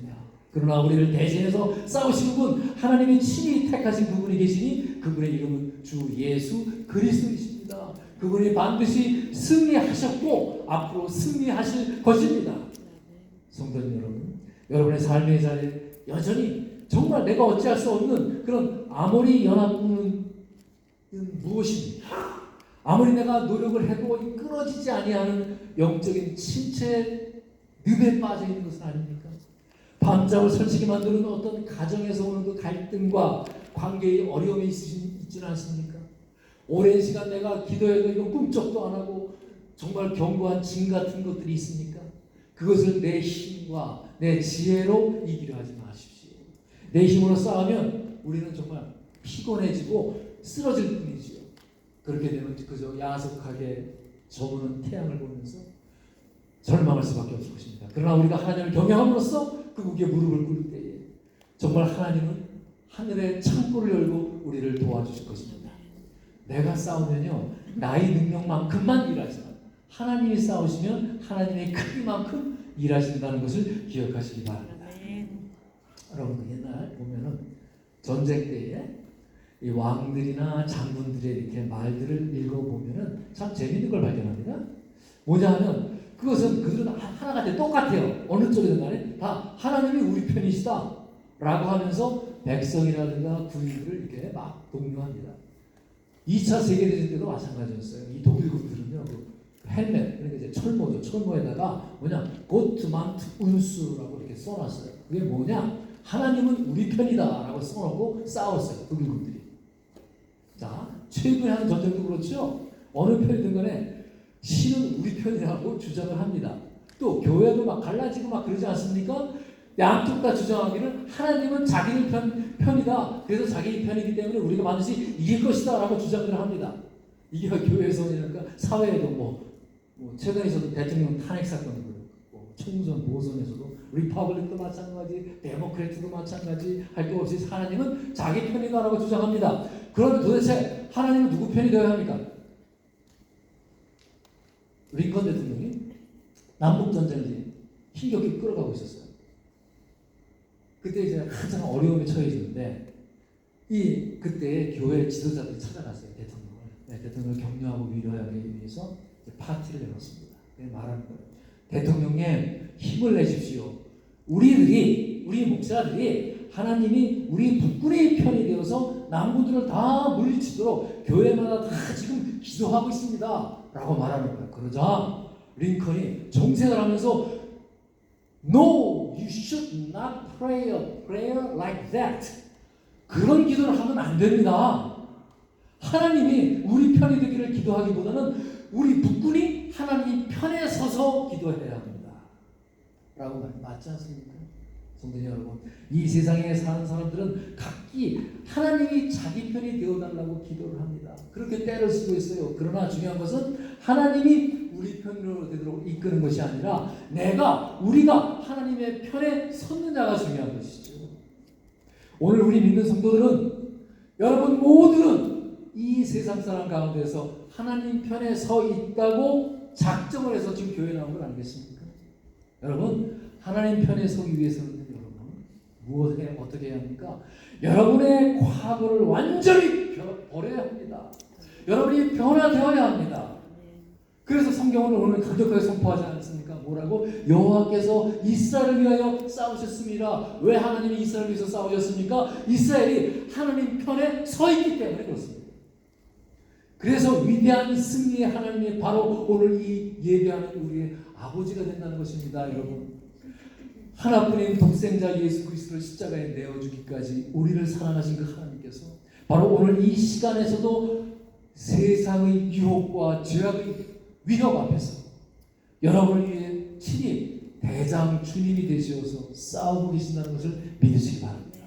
그러나 우리를 대신해서 싸우신 분, 하나님이 친히 택하신 그분이 계시니 그분의 이름은 주 예수 그리스도이십니다. 그분이 반드시 승리하셨고 앞으로 승리하실 것입니다. 성도님 여러분, 여러분의 삶의 자리에 여전히 정말 내가 어찌할 수 없는 그런 아무리 연합군은 무엇입니까? 아무리 내가 노력을 해도 끊어지지 아니하는 영적인 침체의 늪에 빠져 있는 것은 아닙니까? 밤잠을 설치게 만드는 어떤 가정에서 오는 그 갈등과 관계의 어려움이 있지는 않습니까? 오랜 시간 내가 기도해도 이거 꿈쩍도 안 하고 정말 견고한 징 같은 것들이 있습니까? 그것을 내 힘과 내 지혜로 이기려 하지 마십시오. 내 힘으로 싸우면 우리는 정말 피곤해지고 쓰러질 뿐이지요. 그렇게 되면 그저 야속하게 저무는 태양을 보면서 절망할 수밖에 없을 것입니다. 그러나 우리가 하나님을 경외함으로써 그국에 무릎을 꿇을 때에 정말 하나님은 하늘의 창고를 열고 우리를 도와주실 것입니다. 내가 싸우면요 나의 능력만큼만 일하지만 하나님이 싸우시면 하나님의 크기만큼 일하신다는 것을 기억하시기 바랍니다. 여러분 옛날 보면은 전쟁 때에 이 왕들이나 장군들의 이렇게 말들을 읽어보면은 참 재밌는 걸 발견합니다. 뭐냐 하면 그것은 그들은 하나같이 똑같아요. 어느 쪽이든 간에 다 하나님이 우리 편이시다 라고 하면서 백성이라든가 군인들을 이렇게 막 독려합니다. 2차 세계대전 때도 마찬가지였어요. 이 독일군들은요 그 헬멧, 그러니까 이제 철모죠. 철모에다가 뭐냐 고트만트 운수라고 이렇게 써놨어요. 그게 뭐냐 하나님은 우리 편이다라고 써놓고 싸웠어요. 독일군들이. 자, 최근에 하는 전쟁도 그렇죠. 어느 편이든 간에 신은 우리 편이라고 주장을 합니다. 또 교회도 막 갈라지고 막 그러지 않습니까? 양쪽 다 주장하기를 하나님은 자기들 편이다. 그래서 자기 편이기 때문에 우리가 반드시 이길 것이다 라고 주장을 합니다. 이게 교회에서니까 사회에도 뭐 최근에 있어도 대통령 탄핵 사건도 그렇고 총선 보선에서도 리퍼블릭도 마찬가지 데모크래트도 마찬가지 할 것 없이 하나님은 자기 편이다라고 주장합니다. 그런데 도대체 하나님은 누구 편이 되어야 합니까? 링컨 대통령이 남북전쟁을 힘겹게 끌어가고 있었어요. 그때 이제 한참 어려움에 처해지는데 그때 교회 지도자들이 찾아갔어요. 대통령을 격려하고 위로하기 위해서 파티를 해놓습니다. 말하는 거예요. 대통령님 힘을 내십시오. 우리 목사들이 하나님이 우리 북군의 편이 되어서 남부들을 다 물리치도록 교회마다 다 지금 기도하고 있습니다. 라고 말하는 거예요. 그러자 링컨이 정색을 하면서 No, you should not pray a prayer like that. 그런 기도를 하면 안 됩니다. 하나님이 우리 편이 되기를 기도하기보다는 우리 북군이 하나님 편에 서서 기도해야 합니다. 라고 맞지 않습니까? 성도님 여러분, 이 세상에 사는 사람들은 각기 하나님이 자기 편이 되어달라고 기도를 합니다. 그렇게 때를 쓰고 있어요. 그러나 중요한 것은 하나님이 우리 편으로 되도록 이끄는 것이 아니라 우리가 하나님의 편에 섰느냐가 중요한 것이죠. 오늘 우리 믿는 성도들은 여러분 모두는 이 세상 사람 가운데서 하나님 편에 서 있다고 작정을 해서 지금 교회에 나온 건 아니겠습니까? 여러분 하나님 편에 서기 위해서는 여러분 어떻게 해야 합니까? 여러분의 과거를 완전히 버려야 합니다. 여러분이 변화되어야 합니다. 그래서 성경은 오늘 강력하게 선포하지 않습니까? 뭐라고? 여호와께서 이스라엘을 위하여 싸우셨습니다. 왜 하나님이 이스라엘을 위해서 싸우셨습니까? 이스라엘이 하나님 편에 서 있기 때문에 그렇습니다. 그래서 위대한 승리의 하나님이 바로 오늘 이 예배하는 우리의 아버지가 된다는 것입니다. 여러분 하나뿐인 독생자 예수 그리스도를 십자가에 내어주기까지 우리를 사랑하신 그 하나님께서 바로 오늘 이 시간에서도 세상의 유혹과 죄악의 위협 앞에서 여러분을 위해 친히 대장 주님이 되셔서 싸우고 계신다는 것을 믿으시기 바랍니다.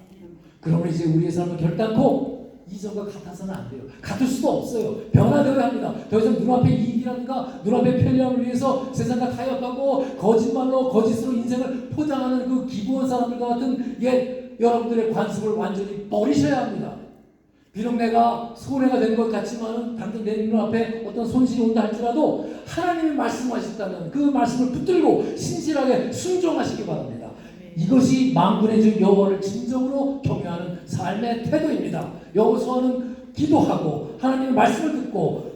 그러면 이제 우리의 삶은 결단코 이전과 같아서는 안 돼요. 같을 수도 없어요. 변화되어야 합니다. 더 이상 눈앞의 이익이라든가 눈앞의 편리함을 위해서 세상과 타협하고 거짓말로 거짓으로 인생을 포장하는 그 기부원 사람들과 같은 여러분들의 관습을 완전히 버리셔야 합니다. 비록 내가 손해가 된 것 같지만 당장 내 눈앞에 어떤 손실이 온다 할지라도 하나님이 말씀하셨다면 그 말씀을 붙들고 신실하게 순종하시기 바랍니다. 이것이 만군의 주 여호와를 진정으로 경외하는 삶의 태도입니다. 여호수아는 기도하고 하나님의 말씀을 듣고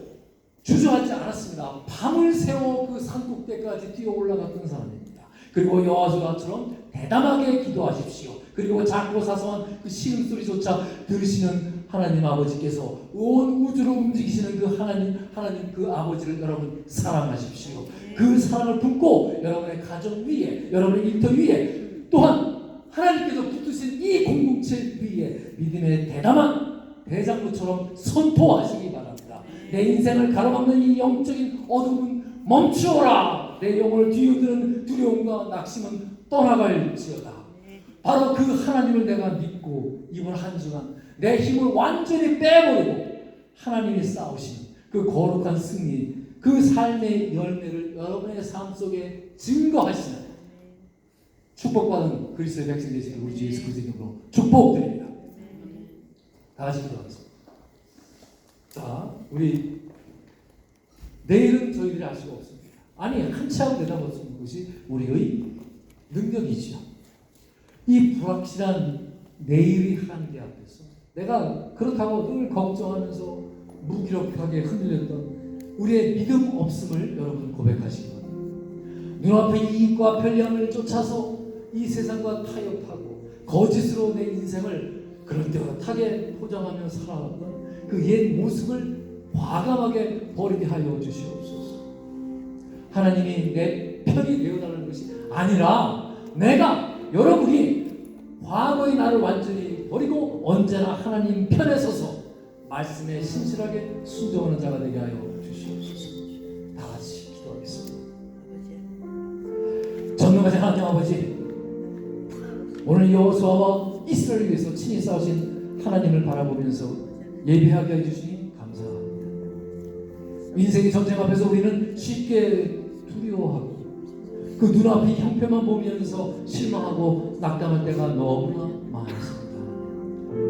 주저하지 않았습니다. 밤을 새워 그 산꼭대기까지 뛰어 올라갔던 사람입니다. 그리고 여호수아처럼 대담하게 기도하십시오. 그리고 작고 사소한 그 시음소리조차 들으시는 하나님 아버지께서 온 우주를 움직이시는 그 하나님 그 아버지를 여러분 사랑하십시오. 그 사랑을 품고 여러분의 가정 위에, 여러분의 일터 위에, 또한 하나님께서 붙드신 이 공동체 위에 믿음의 대담한 대장부처럼 선포하시기 바랍니다. 내 인생을 가로막는 이 영적인 어둠은 멈추어라. 내 영혼을 뒤흔드는 두려움과 낙심은 떠나갈지어다. 바로 그 하나님을 내가 믿고 이번 한 주간 내 힘을 완전히 빼버리고 하나님이 쌓으신 그 거룩한 승리, 그 삶의 열매를 여러분의 삶 속에 증거하시는 축복받은 그리스도의 백성 되시는 우리 주 예수 그리스도의 이름으로 축복드립니다. 다 같이 기도하겠습니다. 자, 우리 내일은 저희들이 알 수가 없습니다. 아니, 한치 하고 내다볼 수 있는 것이 우리의 능력이지요. 이 불확실한 내일이 하는 게 앞에서 내가 그렇다고 늘 걱정하면서 무기력하게 흔들렸던 우리의 믿음 없음을 여러분 고백하시기 바랍니다. 눈앞의 이익과 편리함을 쫓아서 이 세상과 타협하고 거짓으로 내 인생을 그럴듯하게 포장하며 살아왔던 그 옛 모습을 과감하게 버리게 하여 주시옵소서. 하나님이 내 편이 되어달라는 것이 아니라 내가 여러분이 과거의 나를 완전히 버리고 언제나 하나님 편에 서서 말씀에 신실하게 순종하는 자가 되게 하여 주시옵소서. 다 같이 기도하겠습니다. 전능하신 하나님 아버지, 오늘 여호수아와 이스라엘을 위해서 친히 싸우신 하나님을 바라보면서 예배하게 해주시니 감사합니다. 인생의 전쟁 앞에서 우리는 쉽게 두려워하고 그 눈앞의 형편만 보면서 실망하고 낙담할 때가 너무나 많습니다.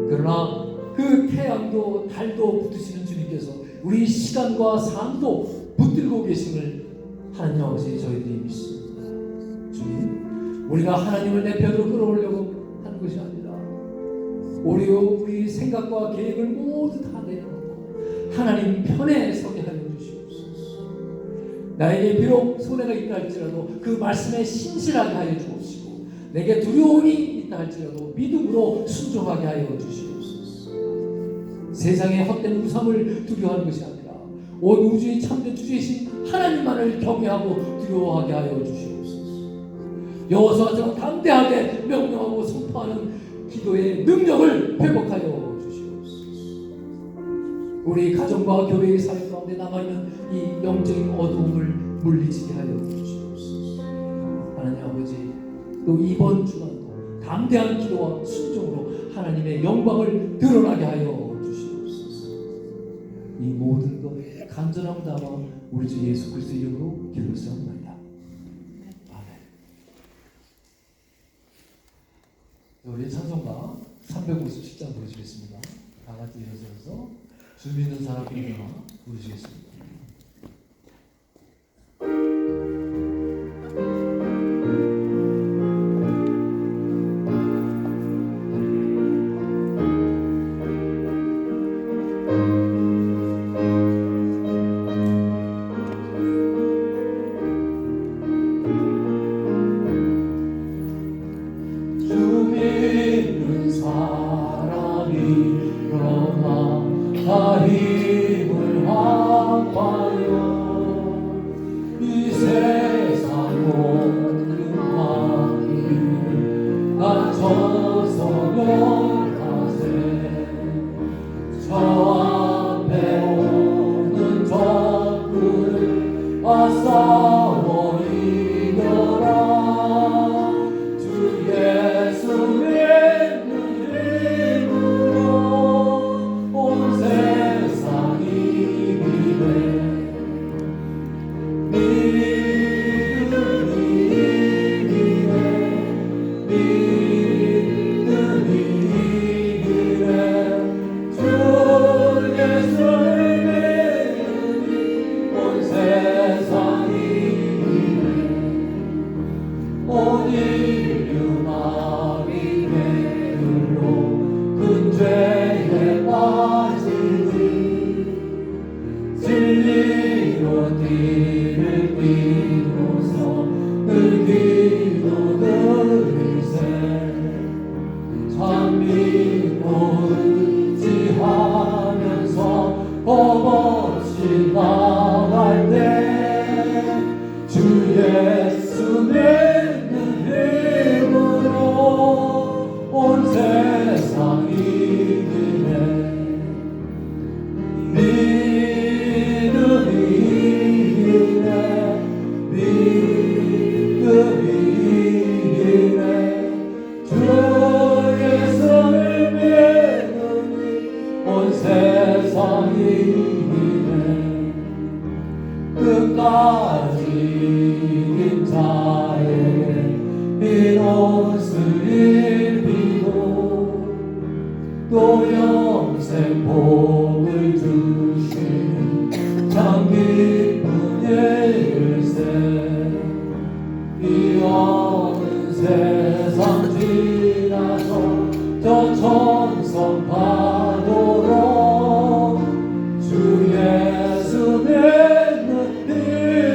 그러나 그 태양도 달도 붙드시는 주님께서 우리 시간과 삶도 붙들고 계심을 하나님 아버지 저희들이 믿습니다. 주님, 우리가 하나님을 내 편으로 끌어오려고 하는 것이 아니라 우리 생각과 계획을 모두 다 내려놓고 하나님 편에 서게 하여 주시옵소서. 나에게 비록 손해가 있다 할지라도 그 말씀에 신실하게 하여 주옵시고 내게 두려움이 있다 할지라도 믿음으로 순종하게 하여 주시옵소서. 세상의 헛된 우상을 두려워하는 것이 아니라 온 우주의 참된 주제이신 하나님만을 경외하고 두려워하게 하여 주시옵소서. 여호수아처럼 담대하게 명령하고 선포하는 기도의 능력을 회복하여 주시옵소서. 우리 가정과 교회의 삶 가운데 남아있는 이 영적인 어두움을 물리치게 하여 주시옵소서. 하나님 아버지, 또 이번 주간도 담대한 기도와 순종으로 하나님의 영광을 드러나게 하여 주시옵소서. 이 모든 것 간절함 담아 우리 주 예수 그리스도 이름으로 기도했사옵나이다. 우리 찬송가 357장 부르시겠습니다. 다 같이 일어서서 주 믿는 사람들과 부르시겠습니다. 힘을 합하여 이 세상 모든 악을 낮춰서 면하세. 저 앞에 오는 적들을 싸워 이겨라. 주 예수 믿는 위로 띠를 띠고서 늘 기도드리세 참 믿고 의지하면서 겁없이 나갈 때 주 예수 믿는 힘으로 온 세상 이기네 믿음이 이기네 믿음이 이기네 주 예수를 믿음이 온 세상 이기네 끝까지 이긴 자에게 흰 옷을 입히고 또 영생 복을 주시는 참 기쁜 일세 이 어느 세상 지나서 저 천성 가도록 주 예수 믿는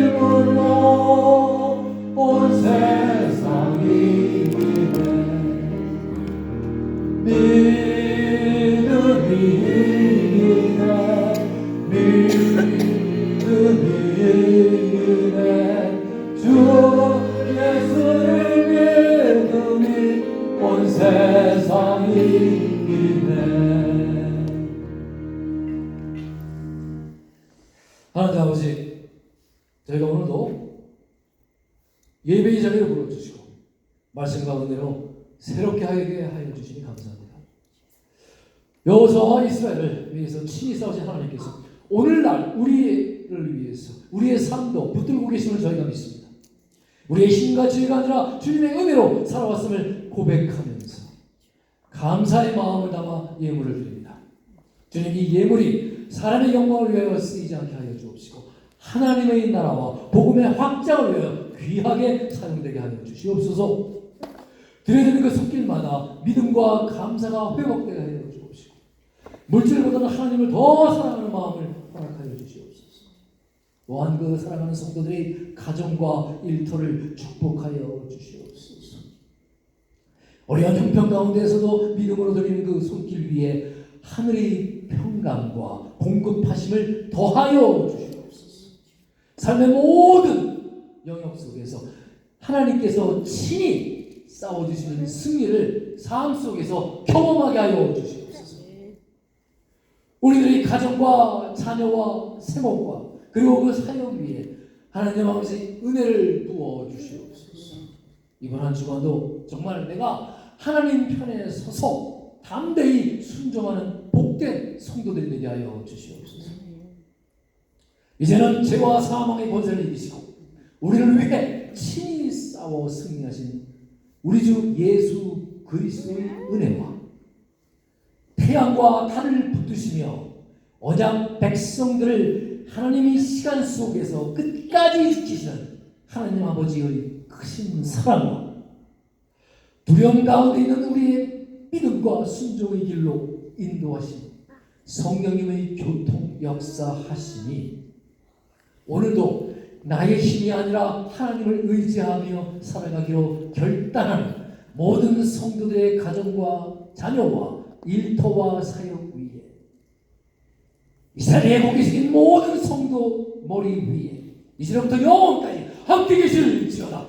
힘으로 온 세상 이기네 믿음이 이기네 믿음이 이기네 주 예수를 믿음이 온 세상 이기네 하나님 아버지, 저희가 오늘도 예배의 자리를 불러주시고 말씀 가운데로 새롭게 하게 하여 주시니 감사합니다. 여호수아와 이스라엘을 위해서 친히 싸우신 하나님께서 오늘날 우리를 위해서 우리의 삶도 붙들고 계심을 저희가 믿습니다. 우리의 힘과 지혜가 아니라 주님의 은혜로 살아왔음을 고백하면서 감사의 마음을 담아 예물을 드립니다. 주님, 이 예물이 사람의 영광을 위하여 쓰이지 않게 하여 주옵시고 하나님의 나라와 복음의 확장을 위하여 귀하게 사용되게 하여 주시옵소서. 드려지는 그 손길마다 믿음과 감사가 회복되게 하여 주옵시고 물질보다는 하나님을 더 사랑하는 마음을 허락하여 주시옵소서. 또한 그 사랑하는 성도들의 가정과 일터를 축복하여 주시옵소서. 어려운 형편 가운데에서도 믿음으로 드리는 그 손길 위에 하늘의 평강과 공급하심을 더하여 주시옵소서. 삶의 모든 영역 속에서 하나님께서 친히 싸워주시는 승리를 삶 속에서 경험하게 하여 주시옵소서. 우리들의 가정과 자녀와 생업과 그리고 그 사역 위에 하나님 아버지 은혜를 부어 주시옵소서. 이번 한 주간도 정말 내가 하나님 편에 서서 담대히 순종하는 복된 성도들이 되게 하여 주시옵소서. 이제는 죄와 사망의 권세를 이기시고 우리를 위해 친히 싸워 승리하신 우리 주 예수 그리스도의 은혜와 태양과 달을 붙드시며 언약 백성들을 하나님의 시간 속에서 끝까지 지키시는 하나님 아버지의 크신 사랑과 두려움 가운데 있는 우리의 믿음과 순종의 길로 인도하신 성령님의 교통 역사하심이 오늘도 나의 힘이 아니라 하나님을 의지하며 살아가기로 결단하는 모든 성도들의 가정과 자녀와 일터와 사역 위에 이스라엘에 거기 계신 모든 성도 머리 위에 이제부터 영원까지 함께 계실지어다.